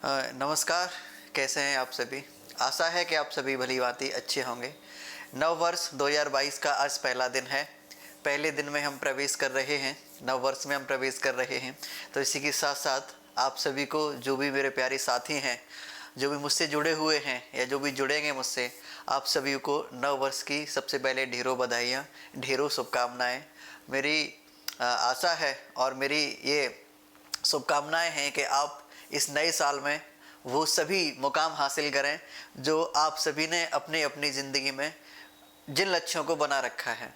नमस्कार। कैसे हैं आप सभी। आशा है कि आप सभी भली भांति अच्छे होंगे। नव वर्ष 2022 का आज पहला दिन है। पहले दिन में हम प्रवेश कर रहे हैं, नव वर्ष में हम प्रवेश कर रहे हैं। तो इसी के साथ साथ आप सभी को, जो भी मेरे प्यारे साथी हैं, जो भी मुझसे जुड़े हुए हैं या जो भी जुड़ेंगे मुझसे, आप सभी को नव वर्ष की सबसे पहले ढेरों बधाइयाँ, ढेरों शुभकामनाएँ। मेरी आशा है और मेरी ये शुभकामनाएँ हैं कि आप इस नए साल में वो सभी मुकाम हासिल करें जो आप सभी ने अपनी अपनी ज़िंदगी में जिन लक्ष्यों को बना रखा है।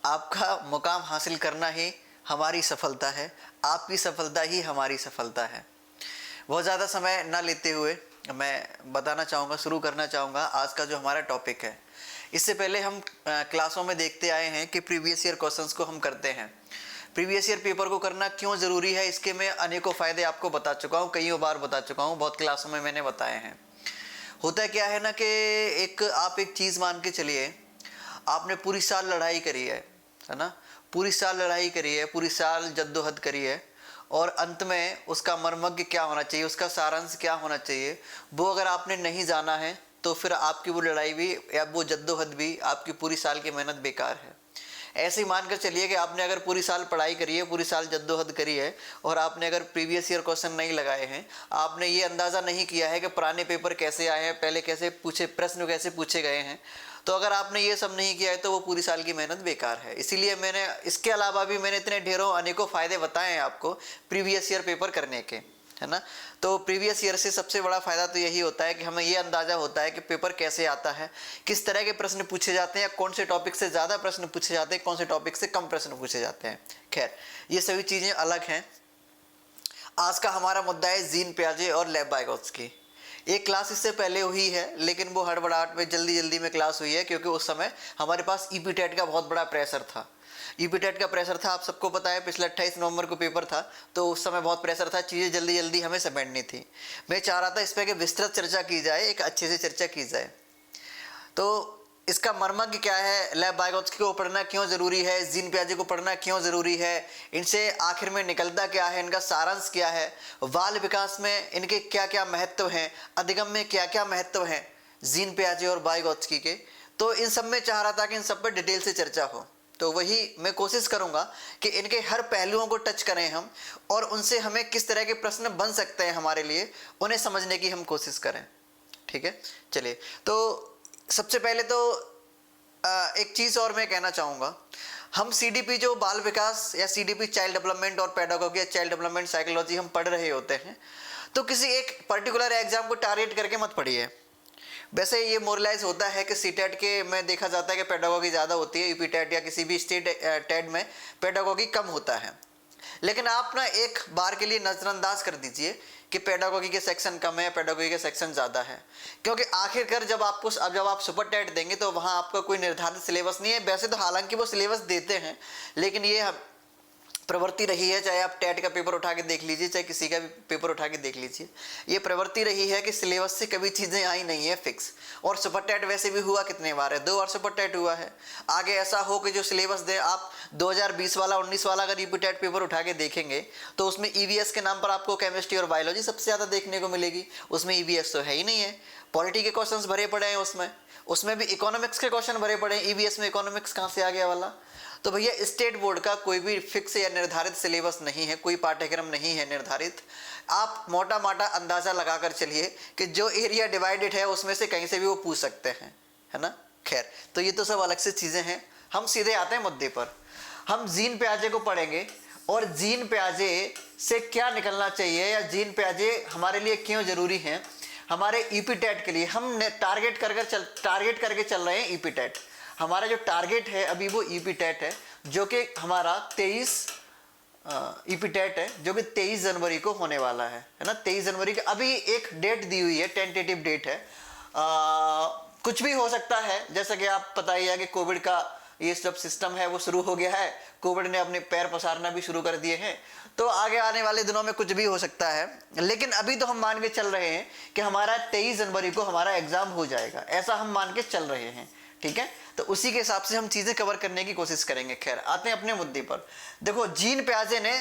आपका मुकाम हासिल करना ही हमारी सफलता है, आपकी सफलता ही हमारी सफलता है। बहुत ज़्यादा समय ना लेते हुए मैं बताना चाहूँगा, शुरू करना चाहूँगा आज का जो हमारा टॉपिक है। इससे पहले हम क्लासों में देखते आए हैं कि प्रीवियस ईयर क्वेश्चंस को हम करते हैं। प्रीवियस ईयर पेपर को करना क्यों ज़रूरी है, इसके मैं अनेकों फ़ायदे आपको बता चुका हूँ, कई बार बता चुका हूँ, बहुत क्लासों में मैंने बताए हैं। होता क्या है ना कि आप एक चीज़ मान के चलिए, आपने पूरी साल लड़ाई करी है ना, पूरी साल लड़ाई करी है, पूरी साल जद्दोजहद करी है, और अंत में उसका मर्मज्ञ क्या होना चाहिए, उसका सारांश क्या होना चाहिए, वो अगर आपने नहीं जाना है तो फिर आपकी वो लड़ाई भी या वो जद्दोजहद भी, आपकी पूरी साल की मेहनत बेकार है। ऐसे ही मानकर चलिए कि आपने अगर पूरी साल पढ़ाई करी है, पूरी साल जद्दोजहद करी है, और आपने अगर प्रीवियस ईयर क्वेश्चन नहीं लगाए हैं, आपने ये अंदाज़ा नहीं किया है कि पुराने पेपर कैसे आए हैं, पहले कैसे पूछे, प्रश्न कैसे पूछे गए हैं, तो अगर आपने ये सब नहीं किया है तो वो पूरी साल की मेहनत बेकार है। इसीलिए मैंने इसके अलावा भी मैंने इतने ढेरों अनेकों फ़ायदे बताए हैं आपको प्रीवियस ईयर पेपर करने के, है ना। तो प्रीवियस ईयर से सबसे बड़ा फ़ायदा तो यही होता है कि हमें ये अंदाज़ा होता है कि पेपर कैसे आता है, किस तरह के प्रश्न पूछे जाते हैं, या कौन से टॉपिक से ज़्यादा प्रश्न पूछे जाते हैं, कौन से टॉपिक से कम प्रश्न पूछे जाते हैं। खैर, ये सभी चीज़ें अलग हैं। आज का हमारा मुद्दा है जीन पियाजे और लेव वाइगोत्स्की। एक क्लास इससे पहले हुई है, लेकिन वो हड़बड़ाहट में जल्दी में क्लास हुई है, क्योंकि उस समय हमारे पास ईपीटेट का बहुत बड़ा प्रेशर था। ईपीटेट का प्रेशर था, आप सबको पता है, पिछले 28 नवंबर को पेपर था, तो उस समय बहुत प्रेशर था, चीज़ें जल्दी हमें समेटनी थी। मैं चाह रहा था इस पर कि विस्तृत चर्चा की जाए, एक अच्छे से चर्चा की जाए। तो इसका मर्मज्ञ क्या है, लेव वाइगोत्स्की को पढ़ना क्यों ज़रूरी है, जीन पियाजे को पढ़ना क्यों ज़रूरी है, इनसे आखिर में निकलता क्या है, इनका सारांश क्या है, बाल विकास में इनके क्या क्या महत्व हैं, अधिगम में क्या क्या महत्व हैं जीन पियाजे और वाइगोत्स्की के। तो इन सब में चाह रहा था कि इन सब पर डिटेल से चर्चा हो। तो वही मैं कोशिश करूंगा कि इनके हर पहलुओं को टच करें हम, और उनसे हमें किस तरह के प्रश्न बन सकते हैं हमारे लिए, उन्हें समझने की हम कोशिश करें। ठीक है, चलिए। तो सबसे पहले तो एक चीज़ और मैं कहना चाहूँगा, हम सीडीपी जो बाल विकास या सीडीपी चाइल्ड डेवलपमेंट और पेडागोगी या चाइल्ड डेवलपमेंट साइकोलॉजी हम पढ़ रहे होते हैं, तो किसी एक पर्टिकुलर एग्जाम को टारगेट करके मत पढ़िए। वैसे ये मोरलाइज होता है कि सीटेट के में देखा जाता है कि पेडागोगी ज़्यादा होती है, यूपी-टेट या किसी भी स्टेट टेट में पेडागोगी कम होता है। लेकिन आप ना एक बार के लिए नज़रअंदाज कर दीजिए कि पेडागोगी के सेक्शन कम है, पेडागोगी के सेक्शन ज़्यादा है, क्योंकि आखिरकार जब आप सुपर टेट देंगे तो वहाँ आपका कोई निर्धारित सिलेबस नहीं है। वैसे तो हालांकि वो सिलेबस देते हैं, लेकिन ये प्रवृत्ति रही है, चाहे आप टेट का पेपर उठा के देख लीजिए, चाहे किसी का भी पेपर उठा के देख लीजिए, ये प्रवृत्ति रही है कि सिलेबस से कभी चीज़ें आई नहीं है फिक्स। और सुपर टेट वैसे भी हुआ कितने बार है, 2 बार सुपर टेट हुआ है। आगे ऐसा हो कि जो सिलेबस दे, आप 2020 वाला 19 वाला अगर यूपी टेट पेपर उठा के देखेंगे तो उसमें ईवीएस के नाम पर आपको केमिस्ट्री और बायोलॉजी सबसे ज़्यादा देखने को मिलेगी। उसमें ईवीएस तो है ही नहीं है। पॉलिटी के क्वेश्चंस भरे पड़े हैं उसमें भी इकोनॉमिक्स के क्वेश्चन भरे पड़े हैं। ईवीएस में इकोनॉमिक्स कहाँ से आ गया वाला। तो भैया स्टेट बोर्ड का कोई भी फिक्स या निर्धारित सिलेबस नहीं है, कोई पाठ्यक्रम नहीं है निर्धारित। आप मोटा माटा अंदाज़ा लगाकर चलिए कि जो एरिया डिवाइडेड है उसमें से कहीं से भी वो पूछ सकते हैं, है ना। खैर, तो ये तो सब अलग से चीज़ें हैं। हम सीधे आते हैं मुद्दे पर। हम जीन पियाजे को पढ़ेंगे और जीन पियाजे से क्या निकलना चाहिए, या जीन पियाजे हमारे लिए क्यों ज़रूरी हैं हमारे ईपीटेट के लिए। हम टारगेट करके चल रहे हैं ईपीटेट। हमारा जो टारगेट है अभी वो ईपीटेट है, जो कि हमारा 23 ईपीटेट है, जो कि 23 जनवरी को होने वाला है ना। 23 जनवरी की अभी एक डेट दी हुई है, टेंटेटिव डेट है। कुछ भी हो सकता है, जैसा कि आप पता ही है कि कोविड का ये सब सिस्टम है वो शुरू हो गया है, कोविड ने अपने पैर पसारना भी शुरू कर दिए हैं, तो आगे आने वाले दिनों में कुछ भी हो सकता है। लेकिन अभी तो हम मान के चल रहे हैं कि हमारा 23 जनवरी को हमारा एग्जाम हो जाएगा, ऐसा हम मान के चल रहे हैं। ठीक है, तो उसी के हिसाब से हम चीज़ें कवर करने की कोशिश करेंगे। खैर, आते हैं अपने मुद्दे पर। देखो, जीन पियाजे ने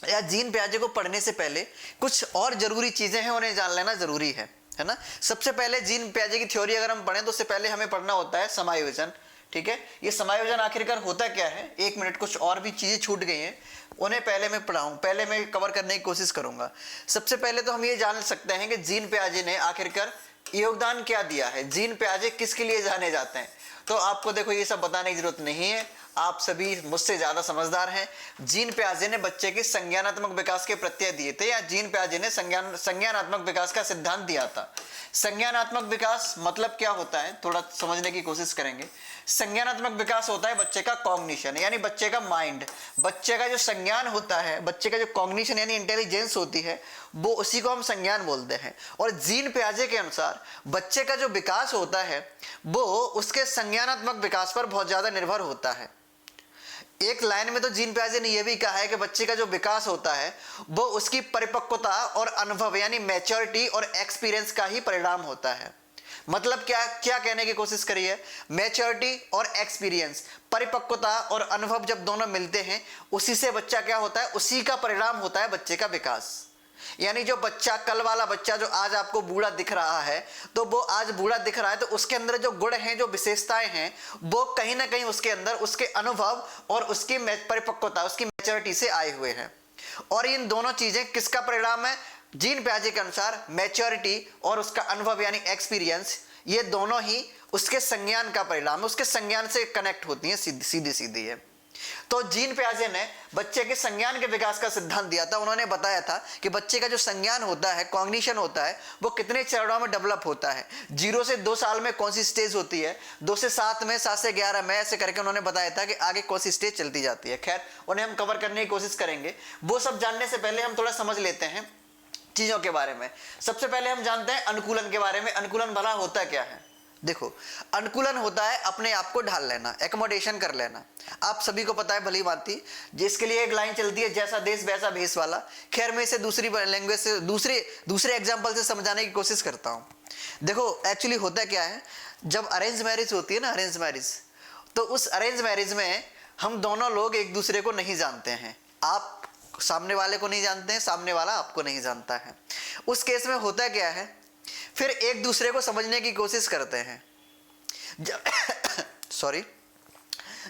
या जीन पियाजे को पढ़ने से पहले कुछ और जरूरी चीजें हैं, उन्हें जान लेना जरूरी है ना। सबसे पहले जीन पियाजे की थ्योरी अगर हम पढ़ें तो उससे पहले हमें पढ़ना होता है समायोजन। ठीक है, ये समायोजन आखिरकार होता क्या है, एक मिनट, कुछ और भी चीजें छूट गई हैं, उन्हें पहले मैं पढ़ाऊं, पहले मैं कवर करने की कोशिश करूंगा। सबसे पहले तो हम ये जान सकते हैं कि जीन पियाजे ने आखिरकार योगदान क्या दिया है, जीन पियाजे किसके लिए जाने जाते हैं। तो आपको देखो ये सब बताने की जरूरत नहीं है, आप सभी मुझसे ज्यादा समझदार हैं। जीन पियाजे ने बच्चे के संज्ञानात्मक विकास के प्रत्यय दिए थे, या जीन पियाजे ने संज्ञानात्मक विकास का सिद्धांत दिया था। संज्ञानात्मक विकास मतलब क्या होता है, थोड़ा समझने की कोशिश करेंगे। संज्ञानात्मक विकास होता है बच्चे का कॉग्निशन, यानी बच्चे का माइंड, बच्चे का जो संज्ञान होता है, बच्चे का जो कॉग्निशन यानी इंटेलिजेंस होती है, वो उसी को हम संज्ञान बोलते हैं। और जीन पियाजे के अनुसार बच्चे का जो विकास होता है वो उसके संज्ञानात्मक विकास पर बहुत ज्यादा निर्भर होता है। एक लाइन में तो जीन पियाजे ने यह भी कहा है कि बच्चे का जो विकास होता है वो उसकी परिपक्वता और अनुभव यानी मैच्योरिटी और एक्सपीरियंस का ही परिणाम होता है। मतलब क्या क्या कहने की कोशिश करी है, मैच्योरिटी और एक्सपीरियंस, परिपक्वता और अनुभव जब दोनों मिलते हैं उसी से बच्चा क्या होता है, उसी का परिणाम होता है बच्चे का विकास। यानी जो बच्चा, कल वाला बच्चा जो आज आपको बूढ़ा दिख रहा है, तो वो आज बूढ़ा दिख रहा है तो उसके अंदर जो गुण हैं, जो विशेषताएं हैं, वो कहीं ना कहीं उसके अंदर उसके अनुभव और उसकी परिपक्वता, उसकी मैच्योरिटी से आए हुए हैं। और इन दोनों चीजें किसका परिणाम है, जीन पियाजे के अनुसार मैच्योरिटी और उसका अनुभव यानी एक्सपीरियंस, ये दोनों ही उसके संज्ञान का परिणाम है, उसके संज्ञान से कनेक्ट होती है, सीधी सीधी है। तो जीन पियाजे ने बच्चे के संज्ञान के विकास का सिद्धांत दिया था। उन्होंने बताया था कि बच्चे का जो संज्ञान होता है, कॉग्निशन होता है, वो कितने चरणों में डेवलप होता है। 0 से 2 साल में कौन सी स्टेज होती है, 2 से 7 में, 7 से 11 में, ऐसे करके उन्होंने बताया था कि आगे कौन सी स्टेज चलती जाती है। खैर उन्हें हम कवर करने की कोशिश करेंगे। वो सब जानने से पहले हम थोड़ा समझ लेते हैं चीजों के बारे में। सबसे पहले हम जानते हैं अनुकूलन के बारे में। अनुकूलन भला होता क्या है? देखो, अनुकूलन होता है अपने आप को ढाल लेना, एकोमोडेशन कर लेना। आप सभी को पता है भली भांति, जिसके लिए एक लाइन चलती है, जैसा देश वैसा भेष वाला। खैर मैं इसे दूसरी लैंग्वेज से, दूसरे एग्जांपल से समझाने की कोशिश करता हूँ। देखो एक्चुअली होता क्या है, जब अरेंज मैरिज होती है ना, अरेंज मैरिज, तो उस अरेंज मैरिज में हम दोनों लोग एक दूसरे को नहीं जानते हैं। आप सामने वाले को नहीं जानते हैं, सामने वाला आपको नहीं जानता है। उस केस में होता क्या है, फिर एक दूसरे को समझने की कोशिश करते हैं।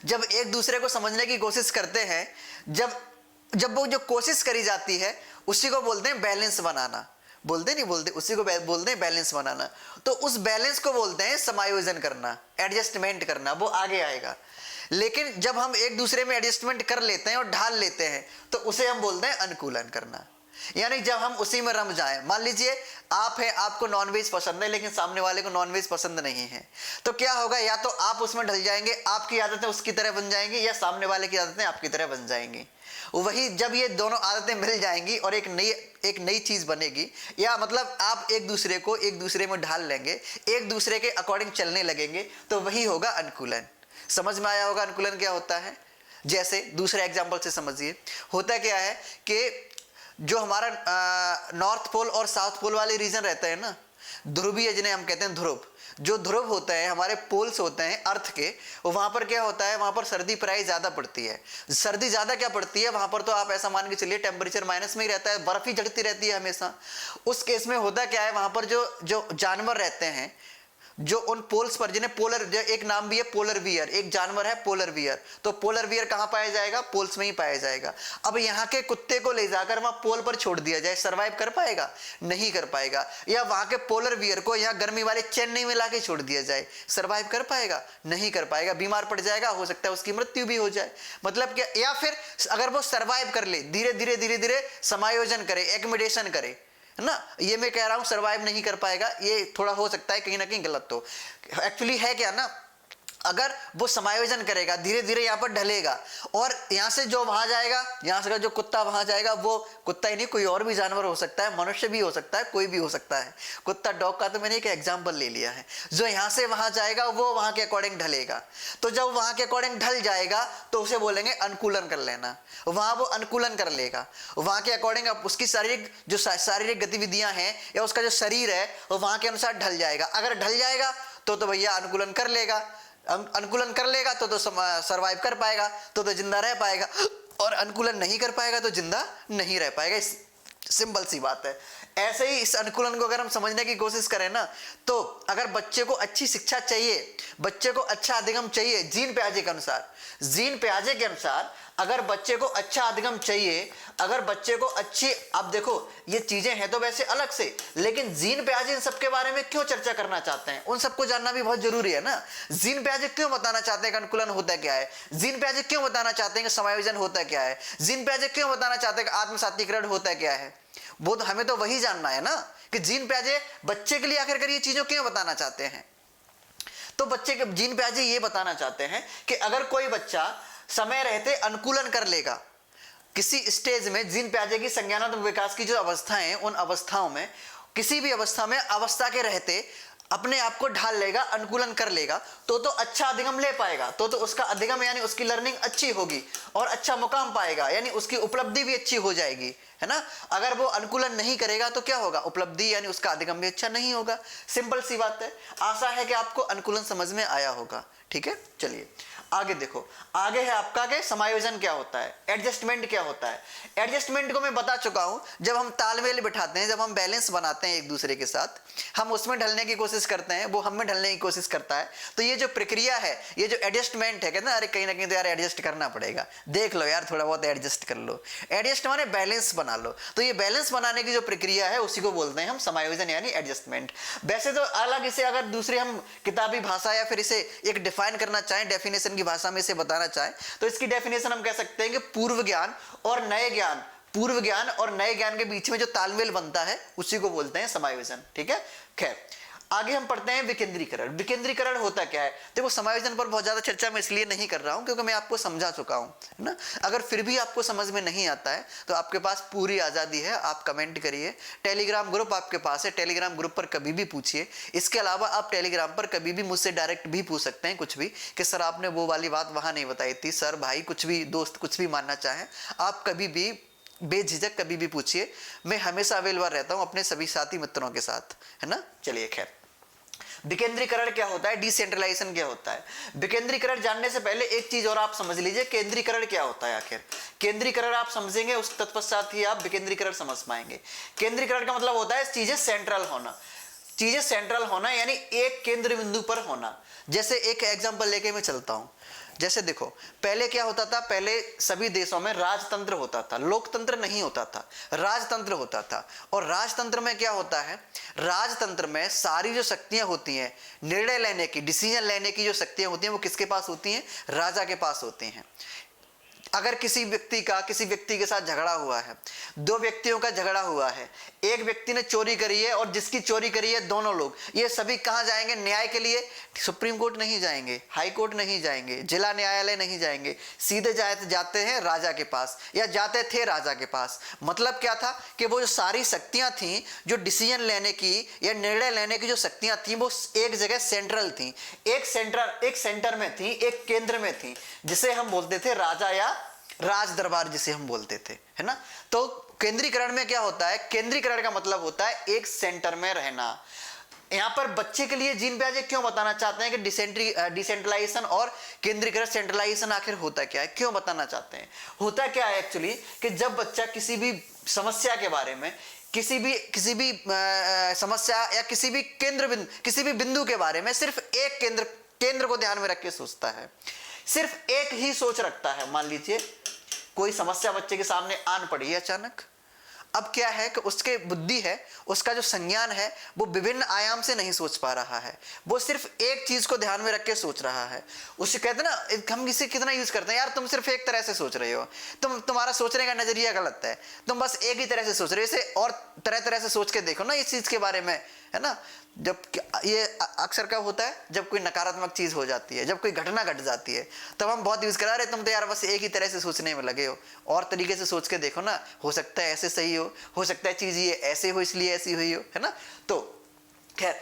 जब एक दूसरे को समझने की कोशिश करते हैं, जब वो जो कोशिश करी जाती है उसी को बोलते हैं बैलेंस बनाना। उसी को बोलते हैं बैलेंस बनाना। तो उस बैलेंस को बोलते हैं समायोजन करना, एडजस्टमेंट करना, वो आगे आएगा। लेकिन जब हम एक दूसरे में एडजस्टमेंट कर लेते हैं और ढाल लेते हैं तो उसे हम बोलते हैं अनुकूलन करना। यानी जब हम उसी में रम जाएं, मान लीजिए आप है, आपको नॉनवेज पसंद है लेकिन सामने वाले को नॉनवेज पसंद नहीं है, तो क्या होगा, या तो आप उसमें ढल जाएंगे, आपकी आदतें उसकी तरह बन जाएंगी, या सामने वाले की आदतें आपकी तरह बन जाएंगी। वही जब ये दोनों आदतें मिल जाएंगी और एक नई चीज बनेगी, या मतलब आप एक दूसरे में ढाल लेंगे, एक दूसरे के अकॉर्डिंग चलने लगेंगे, तो वही होगा अनुकूलन। समझ में आया होगा अनुकूलन क्या होता है। जैसे दूसरे एग्जाम्पल से समझिए, होता क्या है कि जो हमारा नॉर्थ पोल और साउथ पोल वाले रीजन रहते हैं ना, ध्रुवीय जिन्हें हम कहते हैं ध्रुव, जो ध्रुव होते हैं, हमारे पोल्स होते हैं अर्थ के, वहां पर क्या होता है, वहां पर सर्दी प्राय ज्यादा पड़ती है। सर्दी ज्यादा क्या पड़ती है वहां पर, तो आप ऐसा मान के चलिए टेम्परेचर माइनस में ही रहता है, बर्फ ही जड़ती रहती है हमेशा। उस केस में होता क्या है, वहां पर जो जानवर रहते हैं, जो उन पोल्स पर, जिन्हें पोलर, एक नाम भी है पोलर बियर, एक जानवर है पोलर बियर, तो पोलर बियर कहां पाया जाएगा, पोल्स में ही पाया जाएगा। अब यहाँ के कुत्ते को ले जाकर वहां पोल पर छोड़ दिया जाए, सरवाइव कर पाएगा? नहीं कर पाएगा। या वहां के पोलर बियर को यहाँ गर्मी वाले चेन्नई में लाके छोड़ दिया जाए, सरवाइव कर पाएगा? नहीं कर पाएगा, बीमार पड़ जाएगा, हो सकता है उसकी मृत्यु भी हो जाए। मतलब क्या, या फिर अगर वो सरवाइव कर ले, धीरे धीरे समायोजन करे, एकोमोडेशन करे, है ना, ये मैं कह रहा हूं सरवाइव नहीं कर पाएगा, ये थोड़ा हो सकता है कहीं ना कहीं गलत। तो एक्चुअली है क्या ना, अगर वो समायोजन करेगा, धीरे धीरे यहाँ पर ढलेगा, और यहाँ से जो वहां जाएगा, यहाँ से जो कुत्ता वहां जाएगा, वो कुत्ता ही नहीं, कोई और भी जानवर हो सकता है, मनुष्य भी हो सकता है, कोई भी हो सकता है। कुत्ता, डॉग का तो मैंने एक एग्जाम्पल ले लिया है। जो यहाँ से वहां जाएगा वो वहां के अकॉर्डिंग ढलेगा। तो जब वहां के अकॉर्डिंग ढल जाएगा तो उसे बोलेंगे अनुकूलन कर लेना। वहां वो अनुकूलन कर लेगा, वहां के अकॉर्डिंग उसकी शारीरिक गतिविधियां हैं या उसका जो शरीर है वो वहां के अनुसार ढल जाएगा। अगर ढल जाएगा तो भैया अनुकूलन कर लेगा, तो सरवाइव कर पाएगा, तो जिंदा रह पाएगा। और अनुकूलन नहीं कर पाएगा तो जिंदा नहीं रह पाएगा। सिंपल सी बात है। ऐसे ही इस अनुकूलन को अगर हम समझने की कोशिश करें ना, तो अगर बच्चे को अच्छी शिक्षा चाहिए, बच्चे को अच्छा अधिगम चाहिए जीन पियाजे के अनुसार, जीन पियाजे के अनुसार अगर बच्चे को अच्छा अधिगम चाहिए, अगर बच्चे को अच्छी, अब देखो ये चीजें हैं तो वैसे अलग से, लेकिन जीन पियाजे इन सबके बारे में क्यों चर्चा करना चाहते हैं, उन सबको जानना भी बहुत जरूरी है ना। जीन पियाजे क्यों बताना चाहते हैं कि अनुकूलन होता क्या है, जीन पियाजे क्यों बताना चाहते हैं कि समायोजन होता क्या है, जीन पियाजे क्यों बताना चाहते हैं कि आत्मसातीकरण होता क्या है, वो तो हमें तो वही जानना है ना कि जीन पियाजे बच्चे के लिए आखिरकार ये चीजों क्यों बताना चाहते हैं। तो बच्चे के जीन पियाजे ये बताना चाहते हैं कि अगर कोई बच्चा समय रहते अनुकूलन कर लेगा किसी स्टेज में, जीन पियाजे की संज्ञानात्मक विकास की जो अवस्थाएं हैं उन अवस्थाओं में किसी भी अवस्था में अवस्था के रहते अपने आप को ढाल लेगा, अनुकूलन कर लेगा, तो अच्छा अधिगम ले पाएगा, तो उसका अधिगम यानी उसकी लर्निंग अच्छी होगी और अच्छा मुकाम पाएगा, यानी उसकी उपलब्धि भी अच्छी हो जाएगी, है ना। अगर वो अनुकूलन नहीं करेगा तो क्या होगा, उपलब्धि यानी उसका अधिगम भी अच्छा नहीं होगा। सिंपल सी बात है। आशा है कि आपको अनुकूलन समझ में आया होगा। ठीक है, चलिए आगे देखो। आगे है आपका के समायोजन क्या होता है, एडजस्टमेंट क्या होता है। एडजस्टमेंट को मैं बता चुका हूं, जब हम तालमेल बिठाते हैं, जब हम बैलेंस बनाते हैं एक दूसरे के साथ, हम उसमें ढलने की कोशिश करते हैं, वो हम में ढलने की कोशिश करता है, तो ये जो प्रक्रिया है, ये जो एडजस्टमेंट है, कहते हैं अरे कहीं ना कहीं तो यार एडजस्ट करना पड़ेगा, देख लो यार थोड़ा बहुत एडजस्ट कर लो। एडजस्ट माने बैलेंस बना लो, तो ये बैलेंस बनाने की जो प्रक्रिया है उसी को बोलते हैं हम समायोजन यानी एडजस्टमेंट। वैसे तो अलग इसे अगर दूसरे हम किताबी भाषा या फिर इसे एक डिफाइन करना चाहें, डेफिनेशन की भाषा में इसे बताना चाहें, तो इसकी डेफिनेशन हम कह सकते हैं कि पूर्व ज्ञान और नए ज्ञान, पूर्व ज्ञान और नए ज्ञान के बीच में जो तालमेल बनता है उसी को बोलते हैं समायोजन। ठीक है, खैर आगे हम पढ़ते हैं विकेंद्रीकरण। विकेंद्रीकरण होता क्या है, देखो समायोजन पर बहुत ज्यादा चर्चा मैं इसलिए नहीं कर रहा हूं क्योंकि मैं आपको समझा चुका हूं, है ना। अगर फिर भी आपको समझ में नहीं आता है तो आपके पास पूरी आजादी है, आप कमेंट करिए। टेलीग्राम ग्रुप आपके पास है, टेलीग्राम ग्रुप पर कभी भी पूछिए। इसके अलावा आप टेलीग्राम पर कभी भी मुझसे डायरेक्ट भी पूछ सकते हैं कुछ भी, कि सर आपने वो वाली बात वहां नहीं बताई थी, सर भाई कुछ भी, दोस्त कुछ भी मानना चाहें आप कभी भी बेझिझक कभी भी पूछिए। मैं हमेशा अवेलेबल रहता हूं अपने सभी साथी मित्रों के साथ, है ना। चलिए खैर, विकेंद्रीकरण क्या होता है, डिसेंट्रलाइजेशन क्या होता है। विकेंद्रीकरण जानने से पहले एक चीज और आप समझ लीजिए, केंद्रीकरण क्या होता है। आखिर केंद्रीकरण आप समझेंगे उस तत्पश्चात ही आप विकेंद्रीकरण समझ पाएंगे। केंद्रीकरण का मतलब होता है चीजें सेंट्रल होना, चीजें सेंट्रल होना यानी एक केंद्र बिंदु पर होना। जैसे एक एग्जांपल लेके मैं चलता हूं, जैसे देखो पहले क्या होता था, पहले सभी देशों में राजतंत्र होता था, लोकतंत्र नहीं होता था, राजतंत्र होता था। और राजतंत्र में क्या होता है, राजतंत्र में सारी जो शक्तियां होती हैं, निर्णय लेने की, डिसीजन लेने की जो शक्तियां होती हैं वो किसके पास होती हैं, राजा के पास होती हैं। अगर किसी व्यक्ति के साथ झगड़ा हुआ है, दो व्यक्तियों का झगड़ा हुआ है, एक व्यक्ति ने चोरी करी है और जिसकी चोरी करी है दोनों लोग, ये सभी कहां जाएंगे न्याय के लिए, सुप्रीम कोर्ट नहीं जाएंगे, हाई कोर्ट नहीं जाएंगे, जिला न्यायालय नहीं जाएंगे, सीधे जाते हैं राजा के पास, या जाते थे राजा के पास। मतलब क्या था कि वो जो सारी शक्तियां थी, जो डिसीजन लेने की या निर्णय लेने की जो शक्तियां थी, वो एक जगह सेंट्रल थी, एक सेंटर में थी, एक केंद्र में थी, जिसे हम बोलते थे राजा या राज दरबार जिसे हम बोलते थे, है ना। तो केंद्रीकरण में क्या होता है, केंद्रीकरण का मतलब होता है एक सेंटर में रहना। यहां पर बच्चे के लिए जीन पियाजे क्यों बताना चाहते हैं कि डिसेंट्रलाइजेशन और केंद्रीकरण, सेंट्रलाइजेशन आखिर होता क्या है, क्यों बताना चाहते हैं। होता क्या है एक्चुअली कि जब बच्चा किसी भी समस्या के बारे में, किसी भी समस्या या किसी भी बिंदु के बारे में सिर्फ एक केंद्र को ध्यान में रख के सोचता है, सिर्फ एक ही सोच रखता है। मान लीजिए कोई समस्या बच्चे के सामने आन पड़ी है अचानक, अब क्या है कि उसके बुद्धि है, उसका जो संज्ञान है वो विभिन्न आयाम से नहीं सोच पा रहा है, वो सिर्फ एक चीज को ध्यान में रख के सोच रहा है। उसे कहते हैं ना, हम इसे कितना यूज करते हैं, यार तुम सिर्फ एक तरह से सोच रहे हो, तुम्हारा सोचने का नजरिया गलत है, तुम बस एक ही तरह से सोच रहे हो, इसे और तरह तरह से सोच के देखो ना इस चीज के बारे में, है ना। जब ये अक्सर कब होता है, जब कोई नकारात्मक चीज हो जाती है, जब कोई घटना घट जाती है, तब हम बहुत यूज करा रहे, तुम तो यार बस एक ही तरह से सोचने में लगे हो, और तरीके से सोच के देखो ना, हो सकता है ऐसे सही हो सकता है चीज ये ऐसे हो इसलिए ऐसी हुई हो, है ना। तो खैर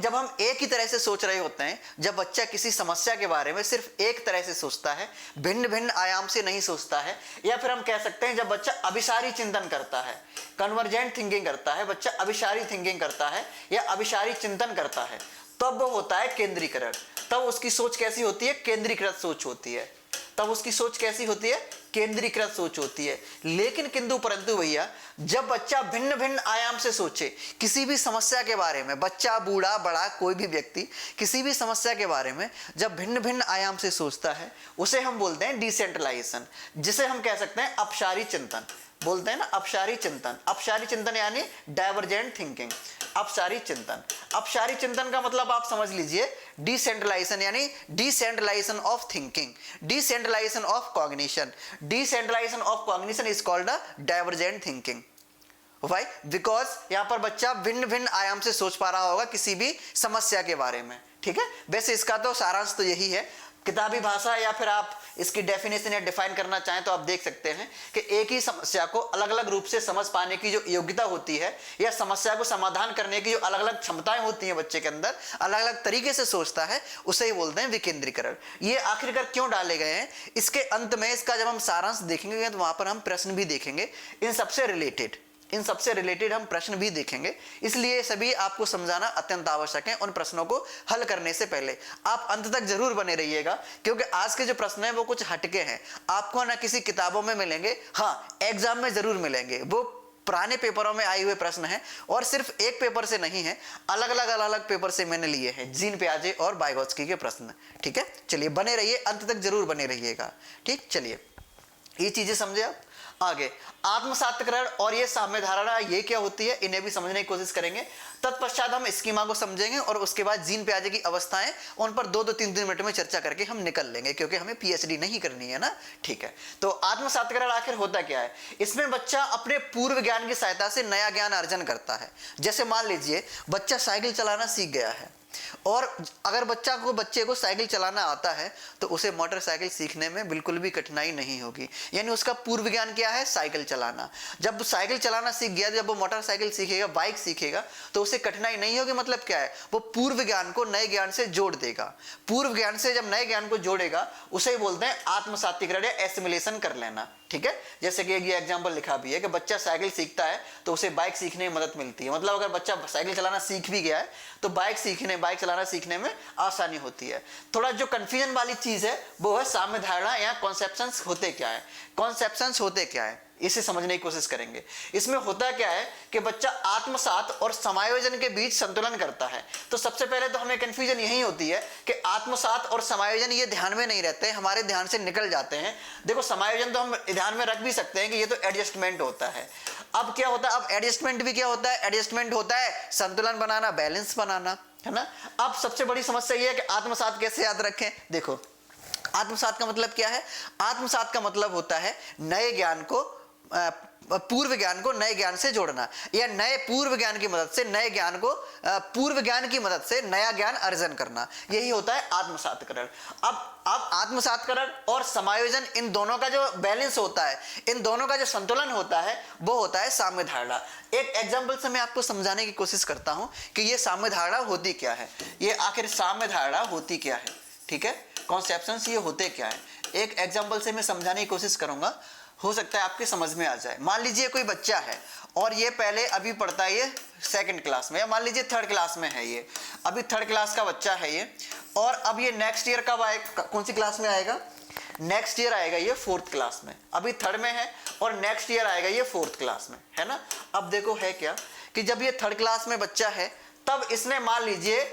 जब हम एक ही तरह से सोच रहे होते हैं, जब बच्चा किसी समस्या के बारे में सिर्फ एक तरह से सोचता है, भिन्न भिन्न आयाम से नहीं सोचता है, या फिर हम कह सकते हैं जब बच्चा अभिसारी चिंतन करता है, कन्वर्जेंट थिंकिंग करता है, बच्चा अभिसारी थिंकिंग करता है या अभिसारी चिंतन करता है, तब वो होता है केंद्रीकरण। तब उसकी सोच कैसी होती है, केंद्रीकृत सोच होती है। तब उसकी सोच कैसी होती है, केंद्रीकृत सोच होती है। लेकिन किंतु परंतु भैया, जब बच्चा भिन्न भिन्न आयाम से सोचे किसी भी समस्या के बारे में, बच्चा बूढ़ा बड़ा कोई भी व्यक्ति किसी भी समस्या के बारे में जब भिन्न भिन्न आयाम से सोचता है, उसे हम बोलते हैं डिसेंट्रलाइजेशन, जिसे हम कह सकते हैं अपसारी चिंतन। बोलते हैं ना अपसारी चिंतन। अपसारी चिंतन यानी डाइवर्जेंट थिंकिंग। अपसारी चिंतन, अपसारी चिंतन का मतलब आप समझ लीजिए डिसेंट्रलाइजेशन यानी decentralisation of thinking, decentralisation of cognition. Decentralisation of cognition is called a divergent thinking. Why? Because यहां पर बच्चा भिन्न भिन्न आयाम से सोच पा रहा होगा किसी भी समस्या के बारे में। ठीक है, वैसे इसका तो सारांश तो यही है। किताबी भाषा या फिर आप इसकी डेफिनेशन या डिफाइन करना चाहें तो आप देख सकते हैं कि एक ही समस्या को अलग अलग रूप से समझ पाने की जो योग्यता होती है या समस्या को समाधान करने की जो अलग अलग क्षमताएं होती हैं बच्चे के अंदर, अलग अलग तरीके से सोचता है, उसे ही बोलते हैं विकेंद्रीकरण। ये आखिरकार क्यों डाले गए हैं, इसके अंत में इसका जब हम सारांश देखेंगे तो वहां पर हम प्रश्न भी देखेंगे इन सबसे रिलेटेड हम प्रश्न भी देखेंगे। इसलिए सभी आपको समझाना अत्यंत आवश्यक है। उन प्रश्नों को हल करने से पहले आप अंत तक जरूर बने रहिएगा, क्योंकि आज के जो प्रश्न हैं वो कुछ हटके हैं। आपको ना किसी किताबों में मिलेंगे, हाँ एग्जाम में जरूर मिलेंगे। वो पुराने पेपरों में आए हुए प्रश्न हैं और सिर्फ एक पेपर से नहीं है, अलग अलग पेपर से मैंने लिए हैं, जीन पियाजे और वाइगोत्स्की के प्रश्न। ठीक है, चलिए बने रहिए, अंत तक जरूर बने रहिएगा। ठीक, चलिए ये चीजें समझे आप। आगे आत्मसातकरण और ये साम्य धारणा ये क्या होती है, इन्हें भी समझने की कोशिश करेंगे। तत्पश्चात हम स्कीमा को समझेंगे और उसके बाद जीन पियाजे की अवस्थाएं, उन पर 2-3 मिनट में चर्चा करके हम निकल लेंगे, क्योंकि हमें पीएचडी नहीं करनी है ना। ठीक है, तो आत्मसातकरण आखिर होता क्या है? इसमें बच्चा अपने पूर्व ज्ञान की सहायता से नया ज्ञान अर्जन करता है। जैसे मान लीजिए बच्चा साइकिल चलाना सीख गया है, और अगर बच्चे को साइकिल चलाना आता है तो उसे मोटरसाइकिल सीखने में बिल्कुल भी कठिनाई नहीं होगी। यानी उसका पूर्व ज्ञान क्या है? साइकिल चलाना। जब साइकिल चलाना सीख गया, जब वो मोटरसाइकिल सीखेगा, बाइक सीखेगा, तो उसे कठिनाई नहीं होगी। मतलब क्या है? वो पूर्व ज्ञान को नए ज्ञान से जोड़ देगा। पूर्व ज्ञान से जब नए ज्ञान को जोड़ेगा, उसे बोलते हैं आत्मसातीकरण या एसिमिलेशन कर लेना। ठीक है, जैसे कि ये एग्जांपल लिखा भी है कि बच्चा साइकिल सीखता है तो उसे बाइक सीखने में मदद मिलती है। मतलब अगर बच्चा साइकिल चलाना सीख भी गया है तो बाइक चलाना सीखने में आसानी होती है। थोड़ा जो कंफ्यूजन वाली चीज है वो है साम्य धारणा या कॉन्सेप्शंस होते क्या है। कॉन्सेप्शंस होते क्या है इसे समझने की कोशिश करेंगे। इसमें होता क्या है कि बच्चा आत्मसात और समायोजन के बीच संतुलन करता है। तो सबसे पहले तो हमें कंफ्यूजन यही होती है कि आत्मसात और समायोजन ये ध्यान में नहीं रहते, हमारे ध्यान से निकल जाते हैं। देखो समायोजन तो हम ध्यान में रख भी सकते हैं कि ये तो एडजस्टमेंट होता है। अब क्या होता है? अब एडजस्टमेंट भी क्या होता है? एडजस्टमेंट होता है संतुलन बनाना, बैलेंस बनाना, है ना। अब सबसे बड़ी समस्या ये है कि आत्मसात कैसे याद रखें। देखो आत्मसात का मतलब क्या है? आत्मसात का मतलब होता है नए ज्ञान को पूर्व ज्ञान को नए ज्ञान से जोड़ना, या नए पूर्व ज्ञान की मदद से नए ज्ञान को पूर्व ज्ञान की मदद से नया ज्ञान अर्जन करना। यही होता है आत्मसातकरण। अब आत्मसातकरण और समायोजन, इन दोनों का जो बैलेंस होता है, इन दोनों का जो संतुलन होता है, वो होता है साम्य धारणा। एक एग्जाम्पल से मैं आपको समझाने की कोशिश करता हूं कि ये साम्य धारणा होती क्या है, ये आखिर साम्य धारणा होती क्या है। ठीक है, कॉन्सेप्शंस ये होते क्या है, एक एग्जाम्पल से मैं समझाने की कोशिश करूंगा, हो सकता है आपके समझ में आ जाए। मान लीजिए कोई बच्चा है और ये पहले अभी पढ़ता है, ये सेकंड क्लास में, या मान लीजिए थर्ड क्लास में है, ये अभी थर्ड क्लास का बच्चा है ये, और अब ये नेक्स्ट ईयर कब आएगा, कौन सी क्लास में आएगा? नेक्स्ट ईयर आएगा ये फोर्थ क्लास में। अभी थर्ड में है और नेक्स्ट ईयर आएगा ये फोर्थ क्लास में, है ना। अब देखो है क्या कि जब ये थर्ड क्लास में बच्चा है तब इसने मान लीजिए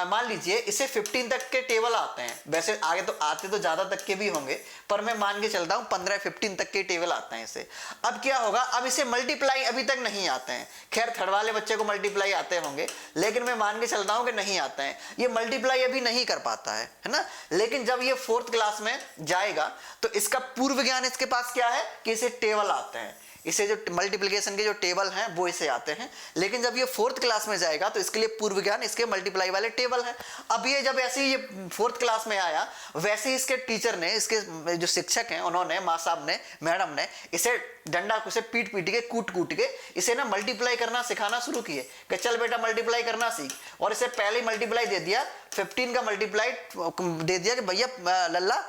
मान लीजिए इसे 15 तक के टेबल आते हैं। वैसे आगे तो आते तो ज्यादा तक के भी होंगे, पर मैं मान के चलता हूं 15-15 तक के टेबल आते हैं इसे। अब क्या होगा? अब इसे मल्टीप्लाई अभी तक नहीं आते हैं। खैर थर्ड वाले बच्चे को मल्टीप्लाई आते होंगे, लेकिन मैं मान के चलता हूं कि नहीं आते हैं। ये मल्टीप्लाई अभी नहीं कर पाता है ना। लेकिन जब ये फोर्थ क्लास में जाएगा तो इसका पूर्व ज्ञान इसके पास क्या है कि इसे टेबल आते हैं, इसे जो मल्टीप्लिकेशन के जो टेबल हैं वो इसे आते हैं। लेकिन जब ये फोर्थ क्लास में जाएगा तो इसके लिए पूर्व ज्ञान इसके मल्टीप्लाई वाले टेबल हैं। अब ये जब ऐसे ही ये फोर्थ क्लास में आया, वैसे ही इसके टीचर ने, इसके जो शिक्षक हैं उन्होंने, माँ साहब ने, मैडम ने इसे डंडा से पीट के कूट के इसे ना मल्टीप्लाई करना सिखाना शुरू किए कि चल बेटा मल्टीप्लाई करना सीख। और इसे पहले ही मल्टीप्लाई दे दिया, 15 का मल्टीप्लाई दे दिया कि भैया लल्ला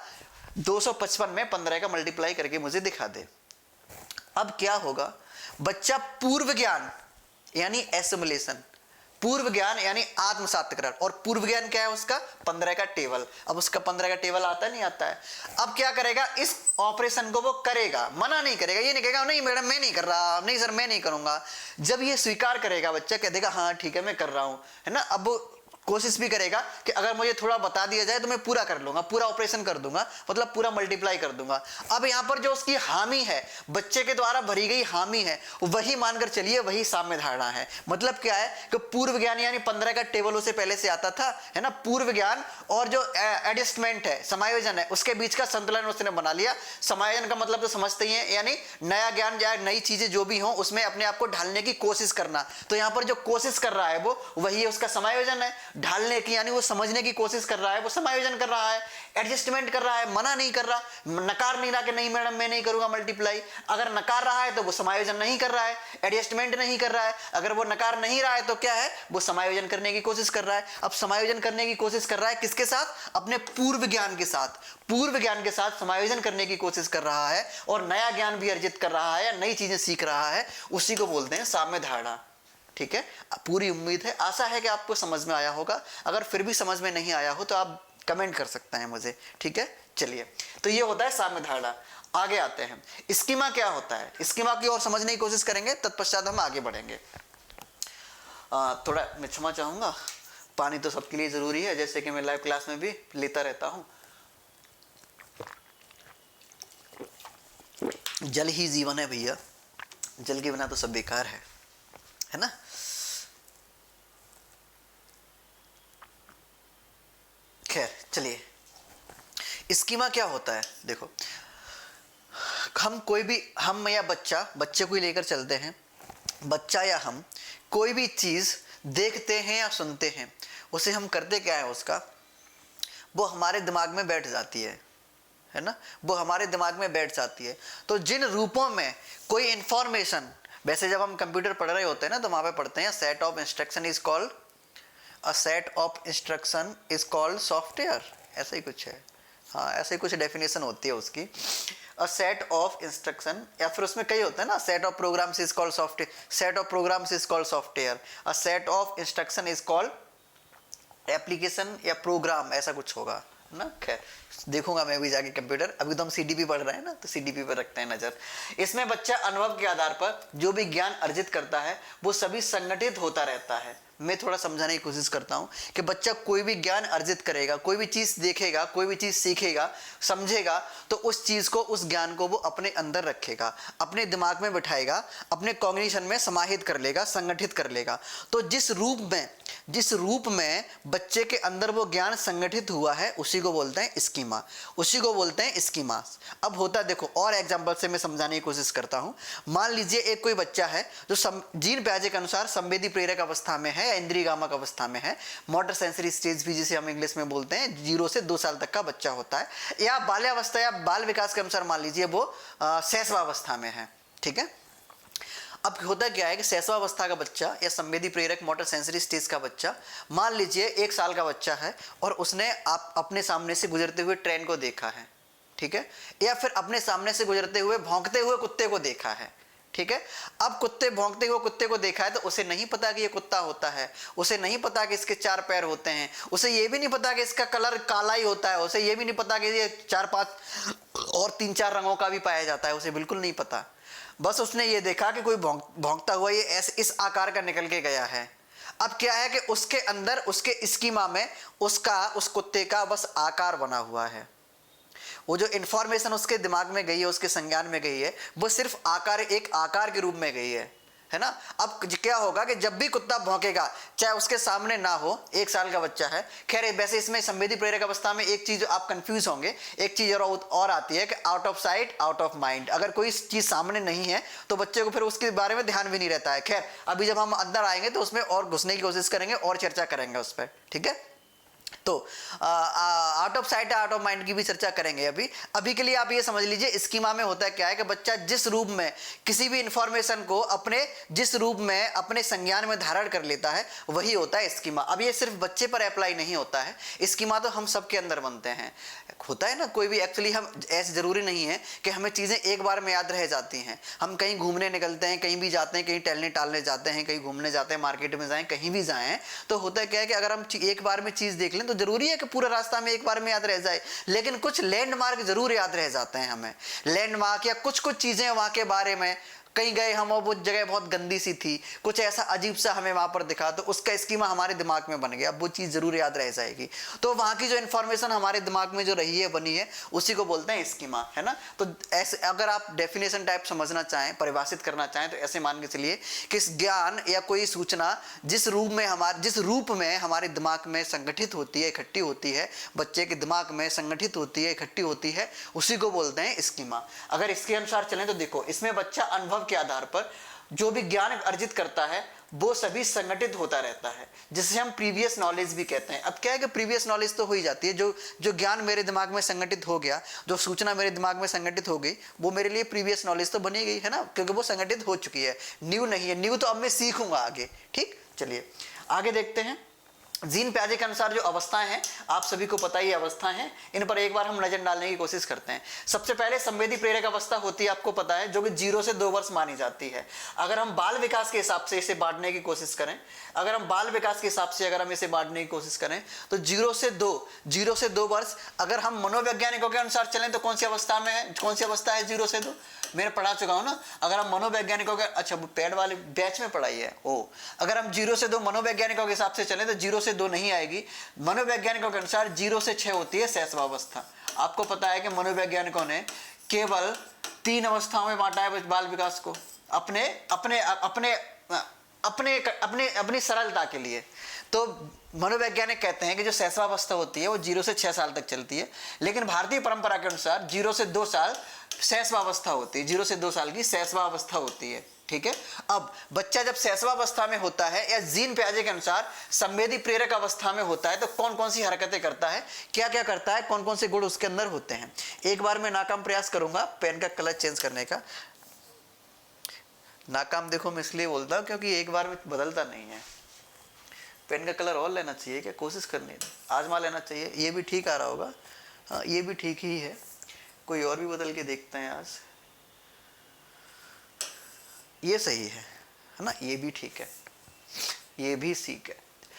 255 में 15 का मल्टीप्लाई करके मुझे दिखा दे। अब क्या होगा? बच्चा पूर्व ज्ञान यानी एसिमुलेशन, पूर्व ज्ञान यानी आत्मसातकरण, और पूर्व ज्ञान क्या है उसका 15 का टेबल। अब उसका 15 का टेबल आता नहीं आता है। अब क्या करेगा, इस ऑपरेशन को वो करेगा, मना नहीं करेगा, ये नहीं कहेगा नहीं मैडम मैं नहीं कर रहा, नहीं सर मैं नहीं करूंगा। जब ये स्वीकार करेगा बच्चा, कह देगा हाँ ठीक है मैं कर रहा हूं, है ना। अब वो कोशिश भी करेगा कि अगर मुझे थोड़ा बता दिया जाए तो मैं पूरा कर लूंगा, पूरा ऑपरेशन कर दूंगा, मतलब पूरा मल्टीप्लाई कर दूंगा। अब यहां पर जो उसकी हामी है, बच्चे के द्वारा भरी गई हामी है, वही मानकर चलिए वही साम्य धारणा है। मतलब क्या है कि पूर्व ज्ञान यानी 15 का टेबल उसे पहले से आता था, है ना। पूर्व ज्ञान और जो एडजस्टमेंट है, समायोजन है, उसके बीच का संतुलन उसने बना लिया। समायोजन का मतलब तो समझते ही है, यानी नया ज्ञान या नई चीजें जो भी हो उसमें अपने आप को ढालने की कोशिश करना। तो यहां पर जो कोशिश कर रहा है वो वही उसका समायोजन है। ढालने की यानी वो समझने की कोशिश कर रहा है, वो समायोजन कर रहा है। एडजस्टमेंट कर रहा है, मना नहीं कर रहा, नकार नहीं रहा कि नहीं मैडम मैं नहीं करूंगा मल्टीप्लाई। अगर नकार रहा है तो वो समायोजन नहीं कर रहा है, एडजस्टमेंट नहीं कर रहा है। अगर वो नकार नहीं रहा है तो क्या है, वो समायोजन करने की कोशिश कर रहा है। अब समायोजन करने की कोशिश कर रहा है किसके साथ, अपने पूर्व ज्ञान के साथ। पूर्व ज्ञान के साथ समायोजन करने की कोशिश कर रहा है और नया ज्ञान भी अर्जित कर रहा है, नई चीजें सीख रहा है, उसी को बोलते हैं साम्य धारणा। ठीक है, पूरी उम्मीद है, आशा है कि आपको समझ में आया होगा। अगर फिर भी समझ में नहीं आया हो तो आप कमेंट कर सकते हैं मुझे। ठीक है, चलिए, तो ये होता है साम्य धारणा। आगे आते हैं, स्कीमा क्या होता है, स्कीमा की ओर समझने की कोशिश करेंगे, तत्पश्चात हम आगे बढ़ेंगे। थोड़ा मैं क्षमा चाहूंगा, पानी तो सबके लिए जरूरी है, जैसे कि मैं लाइव क्लास में भी लेता रहता हूं। जल ही जीवन है भैया, जल के बिना तो सब बेकार है ना। खैर चलिए, स्कीमा क्या होता है, देखो हम कोई भी, हम या बच्चे को ही लेकर चलते हैं। बच्चा या हम कोई भी चीज देखते हैं या सुनते हैं, उसे हम करते क्या है, उसका वो हमारे दिमाग में बैठ जाती है ना, वो हमारे दिमाग में बैठ जाती है। तो जिन रूपों में कोई इंफॉर्मेशन, वैसे जब हम कंप्यूटर पढ़ रहे होते हैं ना तो वहां पे पढ़ते हैं set of instruction is called, a set of instruction is called software, ऐसा ही कुछ है। हाँ, ऐसे ही कुछ डेफिनेशन होती है उसकी, अ सेट ऑफ इंस्ट्रक्शन, या फिर उसमें कई होता है ना, set of programs is called software, set of programs is called software, a set of instruction is called application या प्रोग्राम, ऐसा कुछ होगा ना। खैर देखूंगा मैं भी जाके कंप्यूटर, अभी तो हम सीडीपी पढ़ रहे हैं ना, तो सीडीपी पर रखते हैं नजर। इसमें बच्चा अनुभव के आधार पर जो भी ज्ञान अर्जित करता है वो सभी संगठित होता रहता है। मैं थोड़ा समझाने की कोशिश करता हूं कि बच्चा कोई भी ज्ञान अर्जित करेगा, कोई भी चीज देखेगा, कोई भी चीज सीखेगा, समझेगा, तो उस चीज को, उस ज्ञान को वो अपने अंदर रखेगा, अपने दिमाग में बिठाएगा, अपने कॉग्निशन में समाहित कर लेगा, संगठित कर लेगा। तो जिस रूप में बच्चे के अंदर वो ज्ञान संगठित हुआ है उसी को बोलते हैं स्कीमा, उसी को बोलते हैं स्कीमा। अब होता, देखो और एग्जांपल से मैं समझाने की कोशिश करता हूं। मान लीजिए एक कोई बच्चा है जो जीन प्याजे के अनुसार संवेदी प्रेरक अवस्था में है या इंद्रिय गामक अवस्था में है, मोटर सेंसरी स्टेज भी जिसे हम इंग्लिश में बोलते हैं, 0 से 2 साल तक का बच्चा होता है, या बाल्यावस्था या बाल विकास के अनुसार मान लीजिए वो शैशवावस्था में है। ठीक है, अब होता क्या है कि शैशवावस्था का बच्चा या संवेदी प्रेरक मोटर सेंसरी स्टेज का बच्चा, मान लीजिए 1 साल का बच्चा है और उसने अपने सामने से गुजरते हुए ट्रेन को देखा है, ठीक है, या फिर अपने सामने से गुजरते हुए भौंकते हुए कुत्ते को देखा है। ठीक है, अब कुत्ते भौंकते हुए कुत्ते को देखा है तो उसे नहीं पता कि ये कुत्ता होता है, उसे नहीं पता कि इसके 4 पैर होते हैं, उसे ये भी नहीं पता कि इसका कलर काला ही होता है, उसे ये भी नहीं पता कि ये 4-5 और 3-4 रंगों का भी पाया जाता है, उसे बिल्कुल नहीं पता। बस उसने ये देखा कि कोई भौंकता हुआ ये ऐसे इस आकार का निकल के गया है। अब क्या है कि उसके अंदर, उसके स्कीमा में उस कुत्ते का बस आकार बना हुआ है। वो जो इंफॉर्मेशन उसके दिमाग में गई है, उसके संज्ञान में गई है, वो सिर्फ एक आकार के रूप में गई है ना। अब क्या होगा कि जब भी कुत्ता भौंकेगा, चाहे उसके सामने ना हो, 1 साल का बच्चा है। खैर वैसे इसमें संवेदी प्रेरक अवस्था में एक चीज आप कंफ्यूज होंगे, एक चीज और आती है कि out of sight out of mind. अगर कोई चीज सामने नहीं है तो बच्चे को फिर उसके बारे में ध्यान भी नहीं रहता है। खैर अभी जब हम अंदर आएंगे तो उसमें और घुसने की कोशिश करेंगे और चर्चा करेंगे उस पर। ठीक है, तो out of sight out of mind की भी चर्चा करेंगे अभी। अभी के लिए आप ये समझ लीजिए स्कीमा में होता है क्या है कि बच्चा जिस रूप में किसी भी इंफॉर्मेशन को अपने जिस रूप में अपने संज्ञान में धारण कर लेता है वही होता है स्कीमा। अब ये सिर्फ बच्चे पर अप्लाई नहीं होता है, स्कीमा तो हम सबके अंदर बनते हैं। होता है ना कोई भी, एक्चुअली हम ऐसे जरूरी नहीं है कि हमें चीजें एक बार में याद रह जाती हैं। हम कहीं घूमने निकलते हैं, कहीं भी जाते हैं, कहीं टहलने टालने जाते हैं, कहीं घूमने जाते हैं, मार्केट में जाएं, कहीं भी जाएं, तो होता क्या है कि अगर हम एक बार में चीज देख लें तो जरूरी है कि पूरा रास्ता में एक बार में याद रह जाए, लेकिन कुछ लैंडमार्क जरूर याद रह जाते हैं हमें। लैंडमार्क या कुछ कुछ चीजें वहां के बारे में, कहीं गए हम और वो जगह बहुत गंदी सी थी, कुछ ऐसा अजीब सा हमें वहां पर दिखा, तो उसका स्कीमा हमारे दिमाग में बन गया, अब वो चीज जरूर याद रह जाएगी। तो वहां की जो इन्फॉर्मेशन हमारे दिमाग में जो रही है, बनी है, उसी को बोलते हैं स्कीमा, है ना। तो ऐसे अगर आप डेफिनेशन टाइप समझना चाहें, परिभाषित करना चाहें, तो ऐसे मान के चलिए कि ज्ञान या कोई सूचना जिस रूप में हमारे दिमाग में संगठित होती है, इकट्ठी होती है, बच्चे के दिमाग में संगठित होती है, इकट्ठी होती है, उसी को बोलते हैं स्कीमा। अगर इसके अनुसार चलें तो देखो, इसमें बच्चा अनुभव के आधार पर जो भी ज्ञान अर्जित करता है वो सभी संगठित होता रहता है, जिसे हम प्रीवियस नॉलेज भी कहते हैं। अब क्या है कि प्रीवियस नॉलेज तो हो ही जाती है, जो ज्ञान मेरे दिमाग में संगठित हो गया, जो सूचना मेरे दिमाग में संगठित हो गई, वो मेरे लिए प्रीवियस नॉलेज तो बनी गई है ना, क्योंकि वो संगठित हो चुकी है, न्यू नहीं है। न्यू तो अब मैं सीखूंगा आगे। ठीक, चलिए आगे देखते हैं। जीन प्याजे के अनुसार जो अवस्थाएं हैं, आप सभी को पता ही अवस्थाएं हैं, इन पर एक बार हम नजर डालने की कोशिश करते हैं। सबसे पहले संवेदी प्रेरक अवस्था होती है, आपको पता है, जो कि 0 से 2 वर्ष मानी जाती है। अगर हम बाल विकास के हिसाब से इसे बांटने की कोशिश करें, अगर हम इसे बांटने की कोशिश करें तो 0 से 2 वर्ष। अगर हम मनोवैज्ञानिकों के अनुसार चलें तो कौन सी अवस्था में है, कौन सी अवस्था है 0 से 2? मैंने पढ़ा चुका हूं ना। अगर हम मनोवैज्ञानिकों के, अच्छा पेड वाले बैच में पढ़ाई है, अगर हम 0 से 2 मनोवैज्ञानिकों के हिसाब से चलें तो 0 से 2 नहीं आएगी। मनोवैज्ञानिकों के अनुसार 0 से 6 होती है शैशवावस्था। आपको पता है कि मनोवैज्ञानिकों ने केवल 3 अवस्थाओं में बांटा है बाल विकास को, अपनी सरलता के लिए। तो मनोवैज्ञानिक कहते हैं कि जो शैशवावस्था होती है वो 0 से 6 साल तक चलती है, लेकिन भारतीय परंपरा के अनुसार 0 से 2 साल शैशवावस्था होती है, 0 से 2 साल की शैशवावस्था होती है। ठीक है, अब बच्चा जब शैशवावस्था में होता है या जीन प्याजे के अनुसार संवेदी प्रेरक अवस्था में होता है तो कौन कौन सी हरकतें करता है, क्या क्या करता है, कौन कौन से गुण उसके अंदर होते हैं। एक बार मैं नाकाम प्रयास करूंगा पेन का कलर चेंज करने का। नाकाम देखो मैं इसलिए बोलता हूं क्योंकि एक बार में बदलता नहीं है। पेन का कलर और लेना चाहिए क्या, कोशिश करनी है, आजमा लेना चाहिए। ये भी ठीक आ रहा होगा, हाँ ये भी ठीक ही है। कोई और भी बदल के देखते हैं आज। ये सही है ना, ये भी ठीक है, ये भी ठीक है।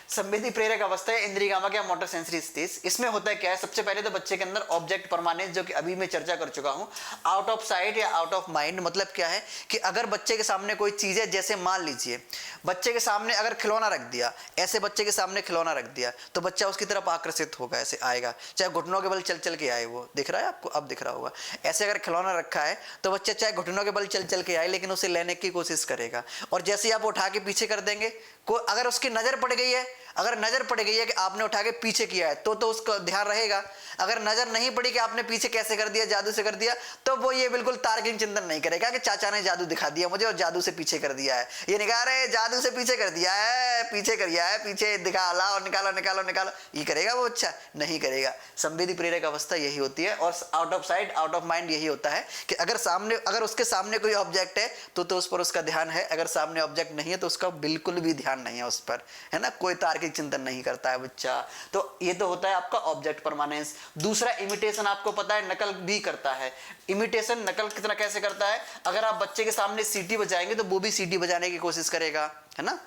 संवेदी प्रेरक अवस्था है इंद्रियगामक या मोटर सेंसरी स्टेज। इसमें होता है क्या है, सबसे पहले तो बच्चे के अंदर ऑब्जेक्ट परमानेंस, जो कि अभी मैं चर्चा कर चुका हूं, आउट ऑफ साइट या आउट ऑफ माइंड। मतलब क्या है कि अगर बच्चे के सामने कोई चीज है, जैसे मान लीजिए बच्चे के सामने अगर खिलौना रख दिया, ऐसे बच्चे के सामने खिलौना रख दिया तो बच्चा उसकी तरफ आकर्षित होगा, ऐसे आएगा, चाहे घुटनों के बल चल चल के आए। वो दिख रहा है आपको, अब दिख रहा होगा। ऐसे अगर खिलौना रखा है तो बच्चा चाहे घुटनों के बल चल चल के आए, लेकिन उसे लेने की कोशिश करेगा। और जैसे ही आप उठा के पीछे कर देंगे, अगर उसकी नजर पड़ गई है, अगर नजर पड़ गई है कि आपने उठा के पीछे किया है तो उसका ध्यान रहेगा। अगर नजर नहीं पड़ी कि आपने पीछे कैसे कर दिया, जादू से कर दिया, तो वो ये बिल्कुल तार्किक चिंतन नहीं करेगा कि चाचा ने जादू दिखा दिया मुझे और जादू से पीछे कर दिया है। ये निकाल रहे जादू से पीछे कर दिया है, पीछे कर दिया है, पीछे दिखाला और निकालो निकालो निकालो, ये करेगा वो? अच्छा नहीं करेगा। संवेदी प्रेरक अवस्था यही होती है। और out of sight out of mind यही होता है कि अगर उसके सामने कोई ऑब्जेक्ट है तो उस पर उसका ध्यान है, अगर सामने ऑब्जेक्ट नहीं है तो उसका बिल्कुल भी ध्यान नहीं है उस पर, है ना, कोई तार्किक चिंतन नहीं करता है बच्चा। तो ये तो होता है आपका ऑब्जेक्ट परमानेंस। दूसरा इमिटेशन, आपको पता है नकल भी करता है। इमिटेशन नकल कितना कैसे करता है, अगर आप बच्चे के सामने सीटी बजाएंगे तो वो भी सीटी बजाने की कोशिश करेगा, है ना।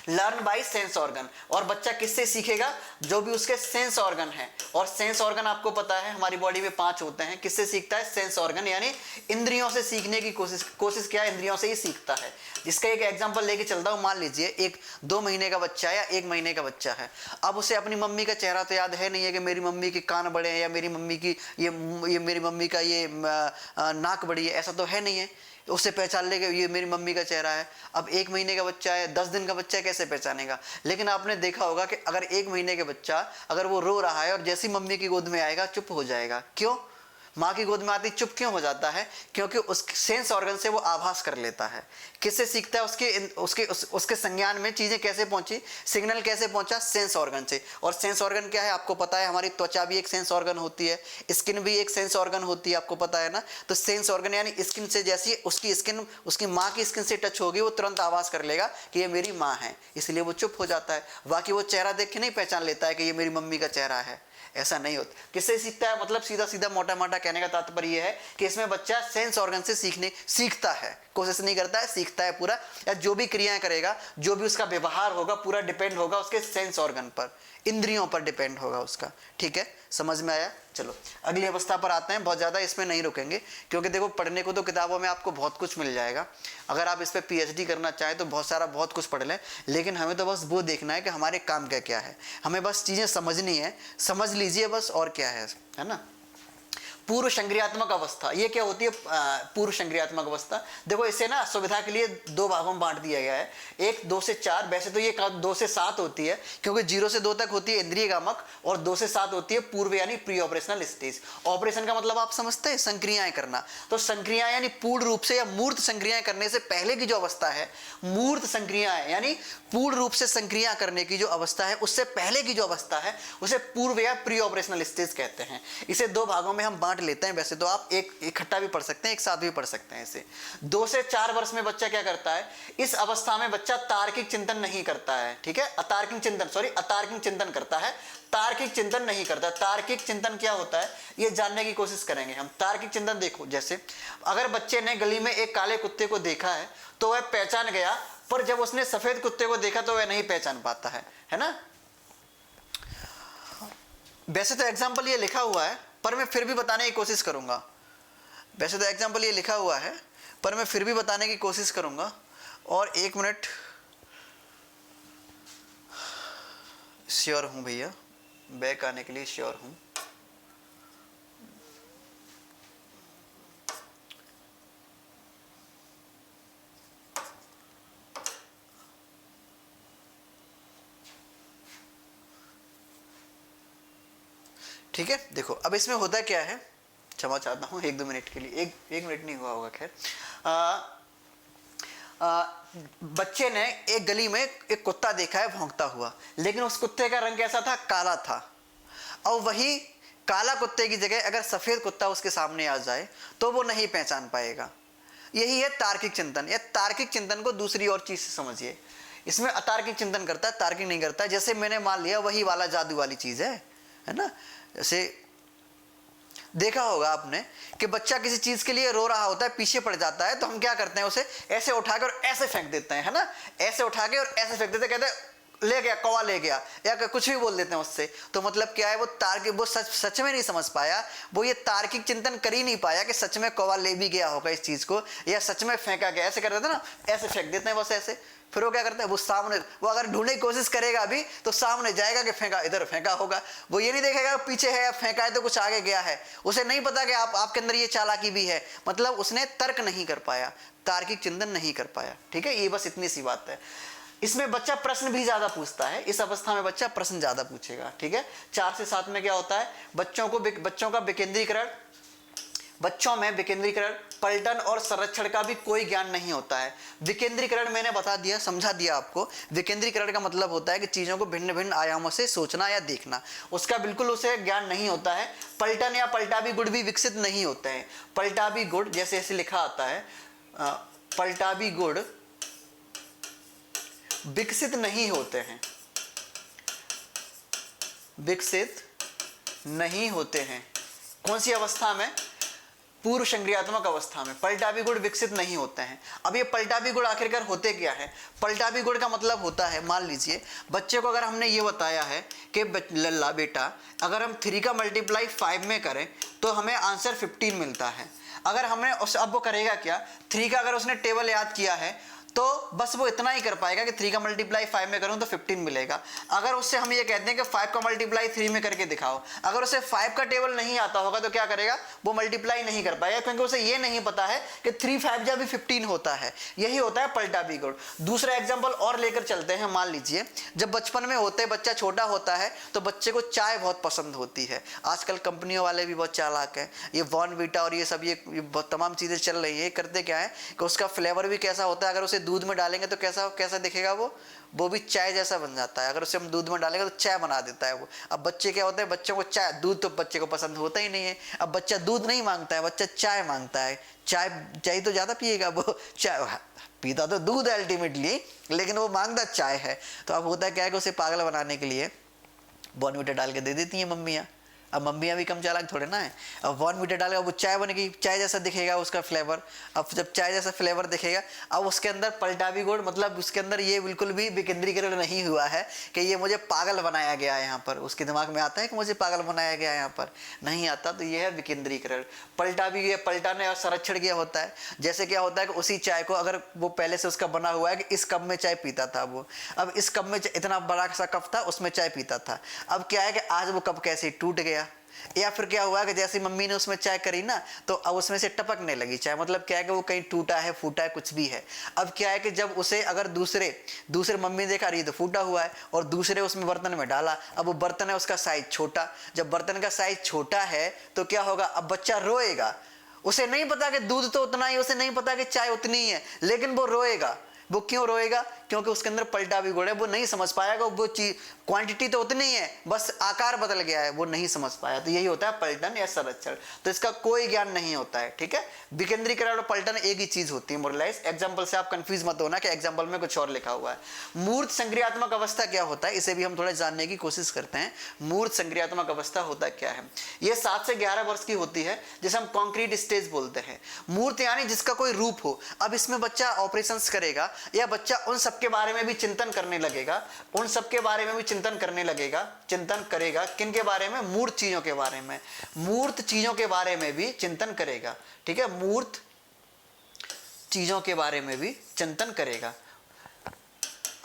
लर्न बाय सेंस ऑर्गन, और बच्चा किससे सीखेगा, जो भी उसके सेंस ऑर्गन है। और सेंस ऑर्गन आपको पता है हमारी बॉडी में 5 होते हैं। किससे सीखता है? सेंस ऑर्गन, यानी इंद्रियों से सीखने की कोशिश क्या, इंद्रियों से ही सीखता है। जिसका एक एग्जांपल लेके चलता हूं। मान लीजिए एक 2 महीने का बच्चा है या 1 महीने का बच्चा है। अब उसे अपनी मम्मी का चेहरा तो याद है नहीं है कि मेरी मम्मी के कान बड़े हैं या मेरी मम्मी की ये मेरी मम्मी का ये नाक बड़ी है, ऐसा तो है नहीं है। उससे पहचान लेगा ये मेरी मम्मी का चेहरा है। अब 1 महीने का बच्चा है, 10 दिन का बच्चा है, कैसे पहचानेगा? लेकिन आपने देखा होगा कि अगर 1 महीने का बच्चा अगर वो रो रहा है और जैसी मम्मी की गोद में आएगा चुप हो जाएगा। क्यों? माँ की गोद में आती चुप क्यों हो जाता है? क्योंकि उस सेंस ऑर्गन से वो आभास कर लेता है। किससे सीखता है? उसके संज्ञान में चीजें कैसे पहुंची, सिग्नल कैसे पहुंचा? सेंस ऑर्गन से। और सेंस ऑर्गन क्या है आपको पता है, हमारी त्वचा भी एक सेंस ऑर्गन होती है, स्किन भी एक सेंस ऑर्गन होती है, आपको पता है ना। तो सेंस ऑर्गन यानी स्किन से, जैसी उसकी स्किन उसकी माँ की स्किन से टच होगी, वो तुरंत आवाज कर लेगा कि ये मेरी माँ है, इसलिए वो चुप हो जाता है। बाकी वो चेहरा देख के नहीं पहचान लेता है कि ये मेरी मम्मी का चेहरा है, ऐसा नहीं होता। किससे सीखता है? मतलब सीधा सीधा मोटा मोटा कहने का तात्पर्य यह है कि इसमें बच्चा सेंस ऑर्गन से सीखता है, कोशिश नहीं करता है, सीखता है पूरा। या जो भी क्रियाएं करेगा, जो भी उसका व्यवहार होगा, पूरा डिपेंड होगा उसके सेंस ऑर्गन पर, इंद्रियों पर डिपेंड होगा उसका। ठीक है, समझ में आया? चलो अगली अवस्था पर आते हैं। बहुत ज़्यादा इसमें नहीं रुकेंगे, क्योंकि देखो पढ़ने को तो किताबों में आपको बहुत कुछ मिल जाएगा। अगर आप इस पर PhD करना चाहें तो बहुत कुछ पढ़ लें, लेकिन हमें तो बस वो देखना है कि हमारे काम क्या क्या है, हमें बस चीज़ें समझनी है, समझ लीजिए बस, और क्या है ना। पूर्व संक्रियात्मक अवस्था, ये क्या होती है? पूर्व संक्रियात्मक अवस्था, देखो इसे ना सुविधा के लिए दो भागों में बांट दिया गया है। एक 2 से 4, वैसे तो ये 2 से 7 होती है, क्योंकि 0 से 2 तक होती है इंद्रिय गामक, और 2 से 7 होती है पूर्व यानी प्री ऑपरेशनल स्टेज। ऑपरेशन का मतलब आप समझते हैं, संक्रियाएं करना। तो संक्रियाएं यानी पूर्ण रूप से या मूर्त संक्रियाएं करने से पहले की जो अवस्था है, मूर्त संक्रियाएं यानी पूर्ण रूप से संक्रिया करने की जो अवस्था है, उससे पहले की जो अवस्था है, उसे पूर्व या प्री ऑपरेशनल स्टेज कहते हैं। इसे दो भागों में हम बांट लेते हैं। वैसे तो आप एक इकट्ठा भी पढ़ सकते हैं, एक साथ भी पढ़ सकते हैं इसे। 2 से 4 वर्ष में बच्चा क्या करता है? इस अवस्था में बच्चा तार्किक चिंतन नहीं करता है। ठीक है, अतार्किक चिंतन करता है, तार्किक चिंतन नहीं करता। तार्किक चिंतन क्या होता है ये जानने की कोशिश करेंगे हम। तार्किक चिंतन देखो, जैसे अगर बच्चे ने गली में एक काले कुत्ते को देखा है तो वह पहचान गया, पर जब उसने सफेद कुत्ते को देखा तो वह नहीं पहचान पाता है ना। वैसे तो एग्जाम्पल ये लिखा हुआ है, पर मैं फिर भी बताने की कोशिश करूंगा। वैसे तो एग्जाम्पल ये लिखा हुआ है, पर मैं फिर भी बताने की कोशिश करूंगा। और 1 मिनट, श्योर हूं भैया, बैक आने के लिए श्योर हूं। ठीक है, देखो अब इसमें होता क्या है, क्षमा चाहता हूँ 1-2 मिनट के लिए, एक मिनट नहीं हुआ होगा, खैर। बच्चे ने एक गली में एक कुत्ता देखा है भौंकता हुआ, लेकिन उस कुत्ते का रंग कैसा था? काला था। और वही काला कुत्ते की जगह अगर सफेद कुत्ता उसके सामने आ जाए तो वो नहीं पहचान पाएगा। यही है तार्किक चिंतन। या तार्किक चिंतन को दूसरी और चीज से समझिए, इसमें अतार्किक चिंतन करता है, तार्किक नहीं करता। जैसे मैंने मान लिया वही वाला जादू वाली चीज है ना। जैसे देखा होगा आपने कि बच्चा किसी चीज के लिए रो रहा होता है, पीछे पड़ जाता है, तो हम क्या करते हैं, उसे ऐसे उठा के और ऐसे फेंक देते हैं, है ना। ऐसे उठा के और ऐसे फेंक देते हैं, कहते हैं ले गया, कौवा ले गया, या कुछ भी बोल देते हैं उससे। तो मतलब क्या है, वो तार्किक, वो सच में नहीं समझ पाया, वो ये तार्किक चिंतन कर ही नहीं पाया कि सच में कौवा ले भी गया होगा इस चीज को, या सच में फेंका गया। ऐसे कर देते ना, ऐसे फेंक देते हैं बस ऐसे। फिर वो क्या करता है, वो सामने, वो अगर ढूंढने की कोशिश करेगा अभी तो सामने जाएगा कि फेंका, इधर फेंका होगा। वो ये नहीं देखेगा पीछे है या फेंका है तो कुछ आगे गया है। उसे नहीं पता कि आपके अंदर ये चालाकी भी है। मतलब उसने तर्क नहीं कर पाया, तार्किक चिंतन नहीं कर पाया। ठीक है, ये बस इतनी सी बात है। इसमें बच्चा प्रश्न भी ज्यादा पूछता है, इस अवस्था में बच्चा प्रश्न ज्यादा पूछेगा। ठीक है, 4 से 7 में क्या होता है, बच्चों का विकेंद्रीकरण, बच्चों में विकेंद्रीकरण, पलटन और संरक्षण का भी कोई ज्ञान नहीं होता है। विकेंद्रीकरण मैंने बता दिया, समझा दिया आपको। विकेंद्रीकरण का मतलब होता है कि चीजों को भिन्न भिन्न आयामों से सोचना या देखना, उसका बिल्कुल उसे ज्ञान नहीं होता है। पलटन या पलटावी गुण भी विकसित नहीं होते हैं। पलटावी गुण जैसे ऐसे लिखा आता है, पलटावी गुण विकसित नहीं होते हैं, विकसित नहीं होते हैं। कौन सी अवस्था में? पूर्व संक्रियात्मक अवस्था में पलटावी गुण विकसित नहीं होते हैं। अब ये पलटावी गुण आखिरकार होते क्या है? पलटावी गुण का मतलब होता है, मान लीजिए बच्चे को अगर हमने ये बताया है कि लल्ला बेटा अगर हम 3 का मल्टीप्लाई 5 में करें तो हमें आंसर 15 मिलता है। अगर हमने अब वो करेगा क्या, 3 का अगर उसने टेबल याद किया है तो बस वो इतना ही कर पाएगा कि 3 का मल्टीप्लाई 5 में करूं तो 15 मिलेगा। अगर उससे हम ये कहते हैं कि 5 का मल्टीप्लाई 3 में करके दिखाओ, अगर उसे 5 का टेबल नहीं आता होगा तो क्या करेगा, वो मल्टीप्लाई नहीं कर पाएगा, क्योंकि उसे ये नहीं पता है कि 3 5 जा भी 15 होता है। यही होता है पलटा भी गुण। दूसरा एग्जाम्पल और लेकर चलते हैं। मान लीजिए जब बचपन में होते, बच्चा छोटा होता है तो बच्चे को चाय बहुत पसंद होती है। आजकल कंपनियों वाले भी बहुत चालाक हैं, ये बॉर्नवीटा और ये सब ये तमाम चीजें चल रही है। करते क्या है कि उसका फ्लेवर भी कैसा होता है, अगर उसे दूध में डालेंगे तो कैसा कैसा दिखेगा, वो भी चाय जैसा बन जाता है। अगर उसे हम दूध में डालेंगे तो चाय बना देता है वो। अब बच्चे क्या होते हैं, बच्चों को चाय, दूध तो बच्चे को पसंद होता ही नहीं है। अब बच्चा दूध नहीं मांगता है, बच्चा चाय मांगता है। चाय तो ज्यादा पिएगा वो, चाय पीता तो दूध है अल्टीमेटली, लेकिन वो मांगता चाय है। तो अब होता क्या है कि उसे पागल बनाने के लिए बॉर्नवीटा डाल के दे देती हैं मम्मियाँ। अब मम्मियाँ भी कम चालाक थोड़े ना है। अब बॉर्नवीटा डालेगा, वो चाय बनेगी, चाय जैसा दिखेगा उसका फ्लेवर। अब जब चाय जैसा फ्लेवर दिखेगा, अब उसके अंदर पलटा भी गुण, मतलब उसके अंदर ये बिल्कुल भी विकेंद्रीकरण नहीं हुआ है कि ये मुझे पागल बनाया गया है। यहाँ पर उसके दिमाग में आता है कि मुझे पागल बनाया गया है, यहाँ पर नहीं आता। तो ये है विकेंद्रीकरण। पलटा भी, ये पलटाने और संरक्षण किया होता है। जैसे क्या होता है कि उसी चाय को, अगर वो पहले से उसका बना हुआ है कि इस कप में चाय पीता था वो, अब इस कप में इतना बड़ा सा कप था, उसमें चाय पीता था। अब क्या है कि आज वो कप कैसे टूट गया, या फिर क्या हुआ कि जैसे मम्मी ने उसमें चाय करी ना, तो अब उसमें से टपकने लगी चाय। मतलब क्या है कि वो कहीं टूटा है, फूटा है, कुछ भी है। अब क्या है कि जब उसे अगर दूसरे मम्मी ने देखा, रही तो फूटा हुआ है, और दूसरे उसमें बर्तन में डाला, अब वो बर्तन है उसका साइज छोटा। जब बर्तन का साइज छोटा है तो क्या होगा, अब बच्चा रोएगा। उसे नहीं पता कि दूध तो उतना ही, उसे नहीं पता कि चाय उतनी ही है, लेकिन वो रोएगा। वो क्यों रोएगा, क्योंकि उसके अंदर पलटा भी गुण है। वो नहीं समझ पाएगा, वो चीज क्वांटिटी तो उतनी ही है, बस आकार बदल गया है, वो नहीं समझ पाया। तो यही होता है पलटन या संरक्षण। तो इसका कोई ज्ञान नहीं होता है, ठीक है। विकेंद्रीकरण और पलटन एक ही चीज होती है मोरलाइज। एग्जाम्पल से आप कंफ्यूज मत होना कि एग्जाम्पल में कुछ और लिखा हुआ है। मूर्त संक्रियात्मक अवस्था क्या होता है, इसे भी हम थोड़ा जानने की कोशिश करते हैं। मूर्त संक्रियात्मक अवस्था होता क्या है। ये 7 से 11 वर्ष की होती है, जिसे हम कॉन्क्रीट स्टेज बोलते हैं। मूर्त यानी जिसका कोई रूप हो। अब इसमें बच्चा ऑपरेशन करेगा, या बच्चा उन सब के बारे में भी चिंतन करने लगेगा, उन सब के बारे में भी चिंतन करने लगेगा, चिंतन करेगा। किन के बारे में, मूर्त चीजों के बारे में, मूर्त चीजों के बारे में भी चिंतन करेगा, ठीक है। मूर्त चीजों के बारे में भी चिंतन करेगा।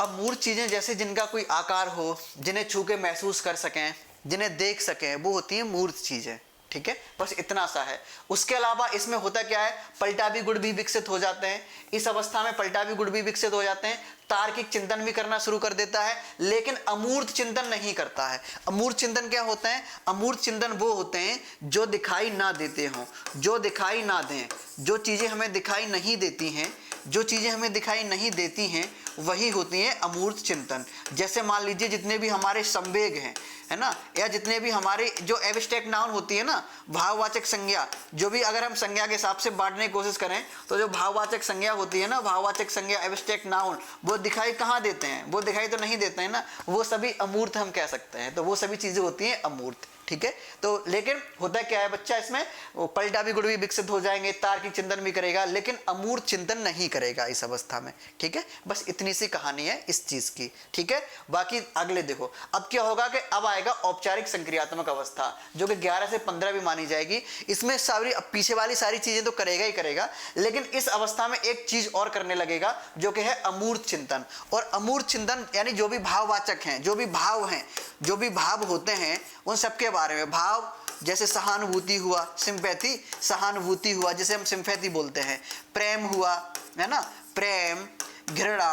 अब मूर्त चीजें जैसे जिनका कोई आकार हो, जिन्हें छू के महसूस कर सकें, जिन्हें देख सकें, वो होती है मूर्त चीजें, ठीक है। बस इतना सा है। उसके अलावा इसमें होता क्या है, पलटाभी गुण भी विकसित हो जाते हैं। इस अवस्था में पलटाभी गुण भी विकसित हो जाते हैं। तार्किक चिंतन भी करना शुरू कर देता है, लेकिन अमूर्त चिंतन नहीं करता है। अमूर्त चिंतन क्या होता है, अमूर्त चिंतन वो होते हैं जो दिखाई ना देते हों, जो दिखाई ना दें, जो चीजें हमें दिखाई नहीं देती हैं, जो चीजें हमें दिखाई नहीं देती हैं वही होती है अमूर्त चिंतन। जैसे मान लीजिए जितने भी हमारे संवेग हैं, है ना, या जितने भी हमारे जो एब्स्ट्रैक्ट नाउन होती है ना, भाववाचक संज्ञा, जो भी अगर हम संज्ञा के हिसाब से बांटने की कोशिश करें तो जो भाववाचक संज्ञा होती है ना, भाववाचक संज्ञा एब्स्ट्रैक्ट नाउन, वो दिखाई कहाँ देते हैं, वो दिखाई तो नहीं देते हैं ना, वो सभी अमूर्त हम कह सकते हैं। तो वो सभी चीजें होती हैं अमूर्त, ठीक है। तो लेकिन होता क्या है, बच्चा इसमें पलटाभी गुण भी विकसित हो जाएंगे, तार्किक चिंतन भी करेगा, लेकिन अमूर्त चिंतन नहीं करेगा इस अवस्था में, ठीक है। बस इतनी सी कहानी है इस चीज की, ठीक है। बाकी अगले देखो, अब क्या होगा कि अब आएगा औपचारिक संक्रियात्मक अवस्था, जो कि 11 से 15 भी मानी जाएगी। इसमें सारी पीछे वाली सारी चीजें तो करेगा ही करेगा, लेकिन इस अवस्था में एक चीज और करने लगेगा, जो कि है अमूर्त चिंतन। और अमूर्त चिंतन यानी जो भी भाववाचक हैं, जो भी भाव हैं, जो भी भाव होते हैं, उन सबके बारे में। भाव जैसे सहानुभूति हुआ, सिंपैथी, सहानुभूति हुआ जिसे हम सिंपैथी बोलते हैं। प्रेम हुआ, है ना, प्रेम, घृणा,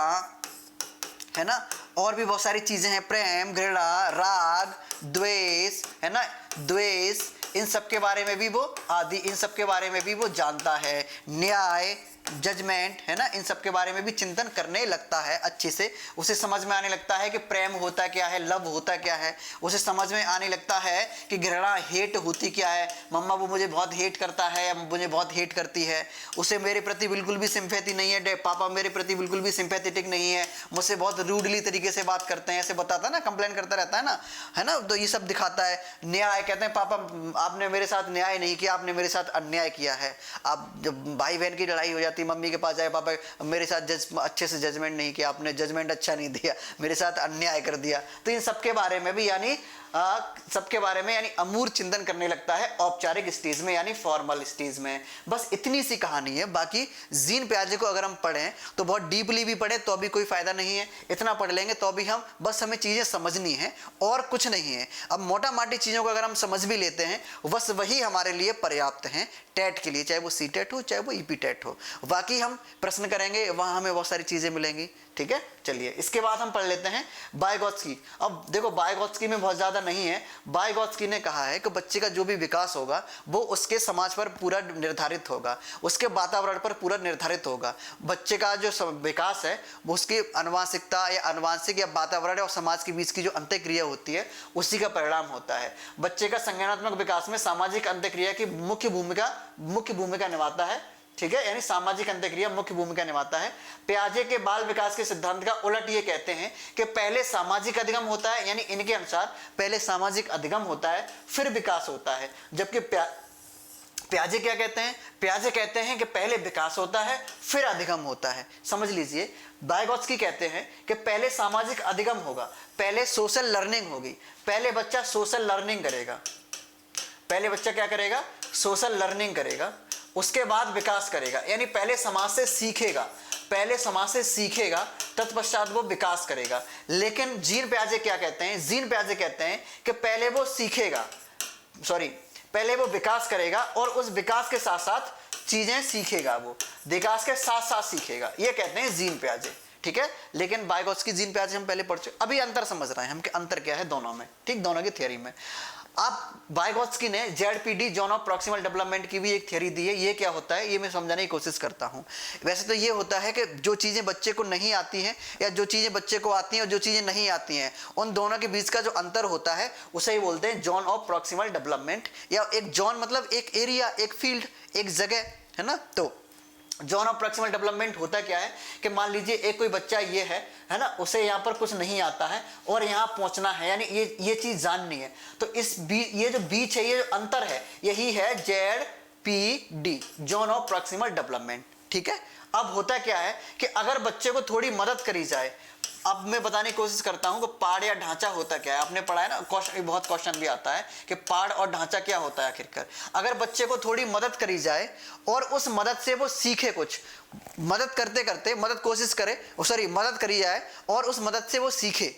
है ना, और भी बहुत सारी चीजें हैं, प्रेम, घृणा, राग, द्वेष, है ना, द्वेष, इन सब के बारे में भी वो आदि, इन सब के बारे में भी वो जानता है। न्याय, जजमेंट, है ना, इन सब के बारे में भी चिंतन करने लगता है अच्छे से। उसे समझ में आने लगता है कि प्रेम होता क्या है, लव होता क्या है। उसे समझ में आने लगता है कि घृणा, हेट होती क्या है, मम्मा वो मुझे बहुत हेट करता है या मुझे बहुत हेट करती है। उसे मेरे प्रति बिल्कुल भी सिंपैथी नहीं है, पापा मेरे प्रति बिल्कुल भी सिंपैथेटिक नहीं है, मुझसे बहुत रूडली तरीके से बात करते हैं, ऐसे बताता है ना, कंप्लेन करता रहता है ना। तो ये सब दिखाता है। न्याय, कहते हैं पापा आपने मेरे साथ न्याय नहीं किया, आपने मेरे साथ अन्याय किया है। आप जब भाई बहन की लड़ाई हो जाती रहती, मम्मी के पास जाए, पापा मेरे साथ अच्छे से जजमेंट नहीं किया आपने, जजमेंट अच्छा नहीं दिया, मेरे साथ अन्याय कर दिया। तो इन सबके बारे में भी यानी सबके बारे में यानी अमूर्त चिंतन करने लगता है औपचारिक स्टेज में यानी फॉर्मल स्टेज में। बस इतनी सी कहानी है। बाकी जीन प्याजे को अगर हम पढ़ें तो बहुत डीपली भी पढ़ें तो भी कोई फायदा नहीं है, इतना पढ़ लेंगे तो भी हम बस हमें चीजें समझनी है और कुछ नहीं है। अब मोटा माटी चीजों को अगर हम समझ भी लेते हैं बस वही हमारे लिए पर्याप्त है टेट के लिए, चाहे वो सी टेट हो चाहे वो ईपी टेट हो। बाकी हम प्रश्न करेंगे वहां हमें बहुत सारी चीजें मिलेंगी। ठीक है, चलिए इसके बाद हम पढ़ लेते हैं वाइगोत्स्की। अब देखो वाइगोत्स्की में बहुत ज्यादा नहीं है। वाइगोत्स्की ने कहा है कि बच्चे का जो भी विकास होगा वो उसके समाज पर पूरा निर्धारित होगा, उसके वातावरण पर पूरा निर्धारित होगा। बच्चे का जो विकास है वो उसकी आनुवांशिकता या आनुवांशिक या वातावरण और समाज के बीच की जो अंतःक्रिया होती है उसी का परिणाम होता है। बच्चे का संज्ञानात्मक विकास में सामाजिक अंतःक्रिया की मुख्य भूमिका निभाता है। ठीक है, यानी सामाजिक अंतःक्रिया मुख्य भूमिका निभाता है। पियाजे के बाल विकास के सिद्धांत का उलट ये कहते हैं कि पहले सामाजिक अधिगम होता है, यानी इनके अनुसार पहले सामाजिक अधिगम होता है फिर विकास होता है। जबकि पियाजे क्या कहते हैं? पियाजे कहते हैं कि पहले विकास होता है फिर अधिगम होता है। समझ लीजिए, वाइगोत्स्की कहते हैं कि पहले सामाजिक अधिगम होगा, पहले सोशल लर्निंग होगी, पहले बच्चा सोशल लर्निंग करेगा, पहले बच्चा क्या करेगा? सोशल लर्निंग करेगा, उसके बाद विकास करेगा। यानी पहले समाज से सीखेगा, पहले समाज से सीखेगा तत्पश्चात वो विकास करेगा। लेकिन जीन प्याजे क्या कहते हैं? जीन प्याजे कहते हैं कि पहले वो सीखेगा, पहले वो विकास करेगा और उस विकास के साथ साथ चीजें सीखेगा, वो विकास के साथ साथ सीखेगा। ये कहते हैं जीन प्याजे। ठीक है, लेकिन वाइगोत्स्की जीन प्याजे हम पहले पढ़ चुके, अभी अंतर समझ रहे हैं हम कि अंतर क्या है दोनों में। ठीक, दोनों की थियरी में। अब वाइगोत्स्की ने ZPD zone of proximal development की भी एक थियरी दी है। ये क्या होता है ये मैं समझाने की कोशिश करता हूँ। वैसे तो ये होता है कि जो चीज़ें बच्चे को नहीं आती हैं या जो चीज़ें बच्चे को आती हैं और जो चीज़ें नहीं आती हैं उन दोनों के बीच का जो अंतर होता है उसे ही बोलते हैं जोन ऑफ प्रॉक्सिमल डेवलपमेंट। या एक जोन मतलब एक एरिया, एक फील्ड, एक जगह, है ना। तो जोन ऑफ प्रॉक्सिमल डेवलपमेंट होता क्या है कि मान लीजिए एक कोई बच्चा ये है ना, उसे यहाँ पर कुछ नहीं आता है और यहाँ पहुँचना है, यानी ये चीज़ जाननी है। तो ये जो बीच है, ये जो अंतर है, यही है ZPD, zone of proximal development. ठीक है, अब होता क्या है कि अगर बच्चे को थोड़ी मदद करी जाए, अब मैं बताने की कोशिश करता हूं कि पाड़ या ढांचा होता क्या है। आपने पढ़ा है ना, बहुत क्वेश्चन भी आता है कि पाड़ और ढांचा क्या होता है आखिरकार। अगर बच्चे को थोड़ी मदद करी जाए और उस मदद से वो सीखे कुछ, मदद करते करते मदद करी जाए और उस मदद से वो सीखे,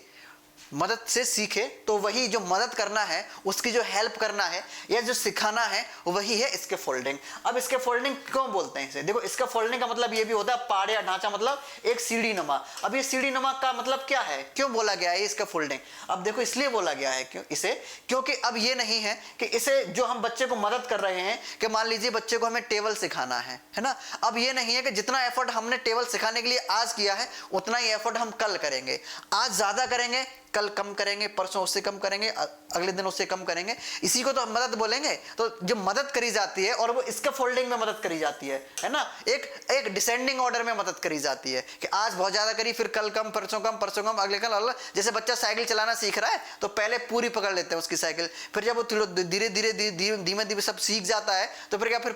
मदद से सीखे, तो वही जो मदद करना है, उसकी जो हेल्प करना है या जो सिखाना है वही है स्कैफोल्डिंग। अब स्कैफोल्डिंग क्यों बोलते हैं इसे? देखो, स्कैफोल्डिंग का मतलब ये भी होता है पाड़ या ढांचा, मतलब एक सीढ़ी नुमा। अब ये सीढ़ी नुमा का मतलब क्या है, क्यों बोला गया है स्कैफोल्डिंग? अब देखो इसलिए बोला गया है क्योंकि अब ये नहीं है कि इसे जो हम बच्चे को मदद कर रहे हैं कि मान लीजिए बच्चे को हमें टेबल सिखाना है ना। अब ये नहीं है कि जितना एफर्ट हमने टेबल सिखाने के लिए आज किया है उतना ही एफर्ट हम कल करेंगे। आज ज्यादा करेंगे, कल कम करेंगे, परसों उससे कम करेंगे, अगले दिन उससे कम करेंगे। इसी को तो हम मदद बोलेंगे। तो जो मदद करी जाती है और वो स्कैफोल्डिंग में मदद करी जाती है ना, एक डिसेंडिंग ऑर्डर में मदद करी जाती है कि आज बहुत ज्यादा करी, फिर कल कम, परसों कम, परसों कम, अगले कल अगला। जैसे बच्चा साइकिल चलाना सीख रहा है तो पहले पूरी पकड़ लेते हैं उसकी साइकिल, फिर जब वो धीरे धीरे सब सीख जाता है तो फिर क्या, फिर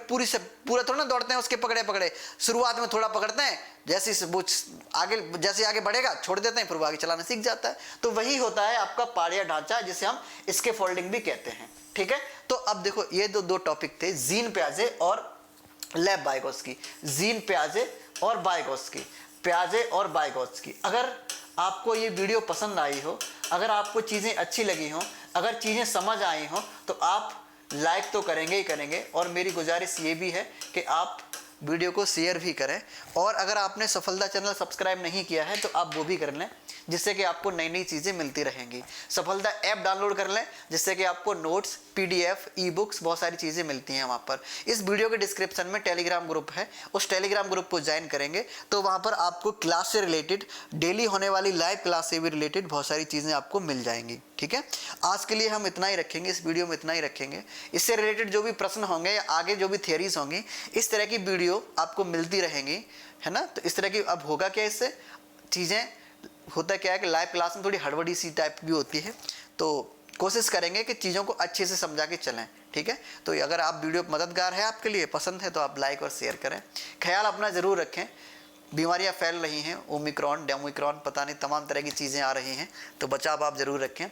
पूरा थोड़ा ना दौड़ते हैं उसके पकड़े। शुरुआत में थोड़ा पकड़ते हैं, जैसे आगे बढ़ेगा छोड़ देते हैं, फिर वो आगे चलाना सीख जाता है। तो वही होता है आपका पाड़ या ढांचा, जिसे हम स्कैफोल्डिंग भी कहते हैं। ठीक है, तो अब देखो ये दो टॉपिक थे, जीन प्याजे और लेव वाइगोत्स्की। जीन प्याजे और वाइगोत्स्की, प्याजे और वाइगोत्स्की। अगर आपको ये वीडियो पसंद आई हो, अगर आपको चीज़ें अच्छी लगी हो, अगर चीज़ें समझ आई हो, तो आप लाइक तो करेंगे ही करेंगे। और मेरी गुजारिश ये भी है कि आप वीडियो को शेयर भी करें। और अगर आपने सफलता चैनल सब्सक्राइब नहीं किया है तो आप वो भी कर लें, जिससे कि आपको नई नई चीज़ें मिलती रहेंगी। सफलता ऐप डाउनलोड कर लें, जिससे कि आपको नोट्स, पीडीएफ, ई बुक्स, बहुत सारी चीज़ें मिलती हैं वहाँ पर। इस वीडियो के डिस्क्रिप्शन में टेलीग्राम ग्रुप है, उस टेलीग्राम ग्रुप को ज्वाइन करेंगे तो वहाँ पर आपको क्लास से रिलेटेड, डेली होने वाली लाइव क्लास से भी रिलेटेड बहुत सारी चीज़ें आपको मिल जाएंगी। ठीक है, आज के लिए हम इतना ही रखेंगे, इस वीडियो में इतना ही रखेंगे। इससे रिलेटेड जो भी प्रश्न होंगे या आगे जो भी थियरीज होंगी, इस तरह की वीडियो आपको मिलती रहेंगी, है ना। तो इस तरह की अब होगा क्या, इससे चीज़ें होता क्या है कि लाइव क्लास में थोड़ी हड़बड़ी सी टाइप भी होती है, तो कोशिश करेंगे कि चीज़ों को अच्छे से समझा के चलें, ठीक है। तो अगर आप वीडियो मददगार है, आपके लिए पसंद है, तो आप लाइक और शेयर करें। ख्याल अपना ज़रूर रखें, बीमारियां फैल रही हैं, ओमिक्रॉन, डेमिक्रॉन, पता नहीं तमाम तरह की चीज़ें आ रही हैं, तो बचाव आप ज़रूर रखें।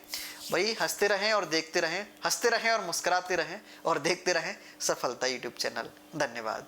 वही हंसते रहें और देखते रहें, हंसते रहें और मुस्कुराते रहें और देखते रहें सफलता यूट्यूब चैनल। धन्यवाद।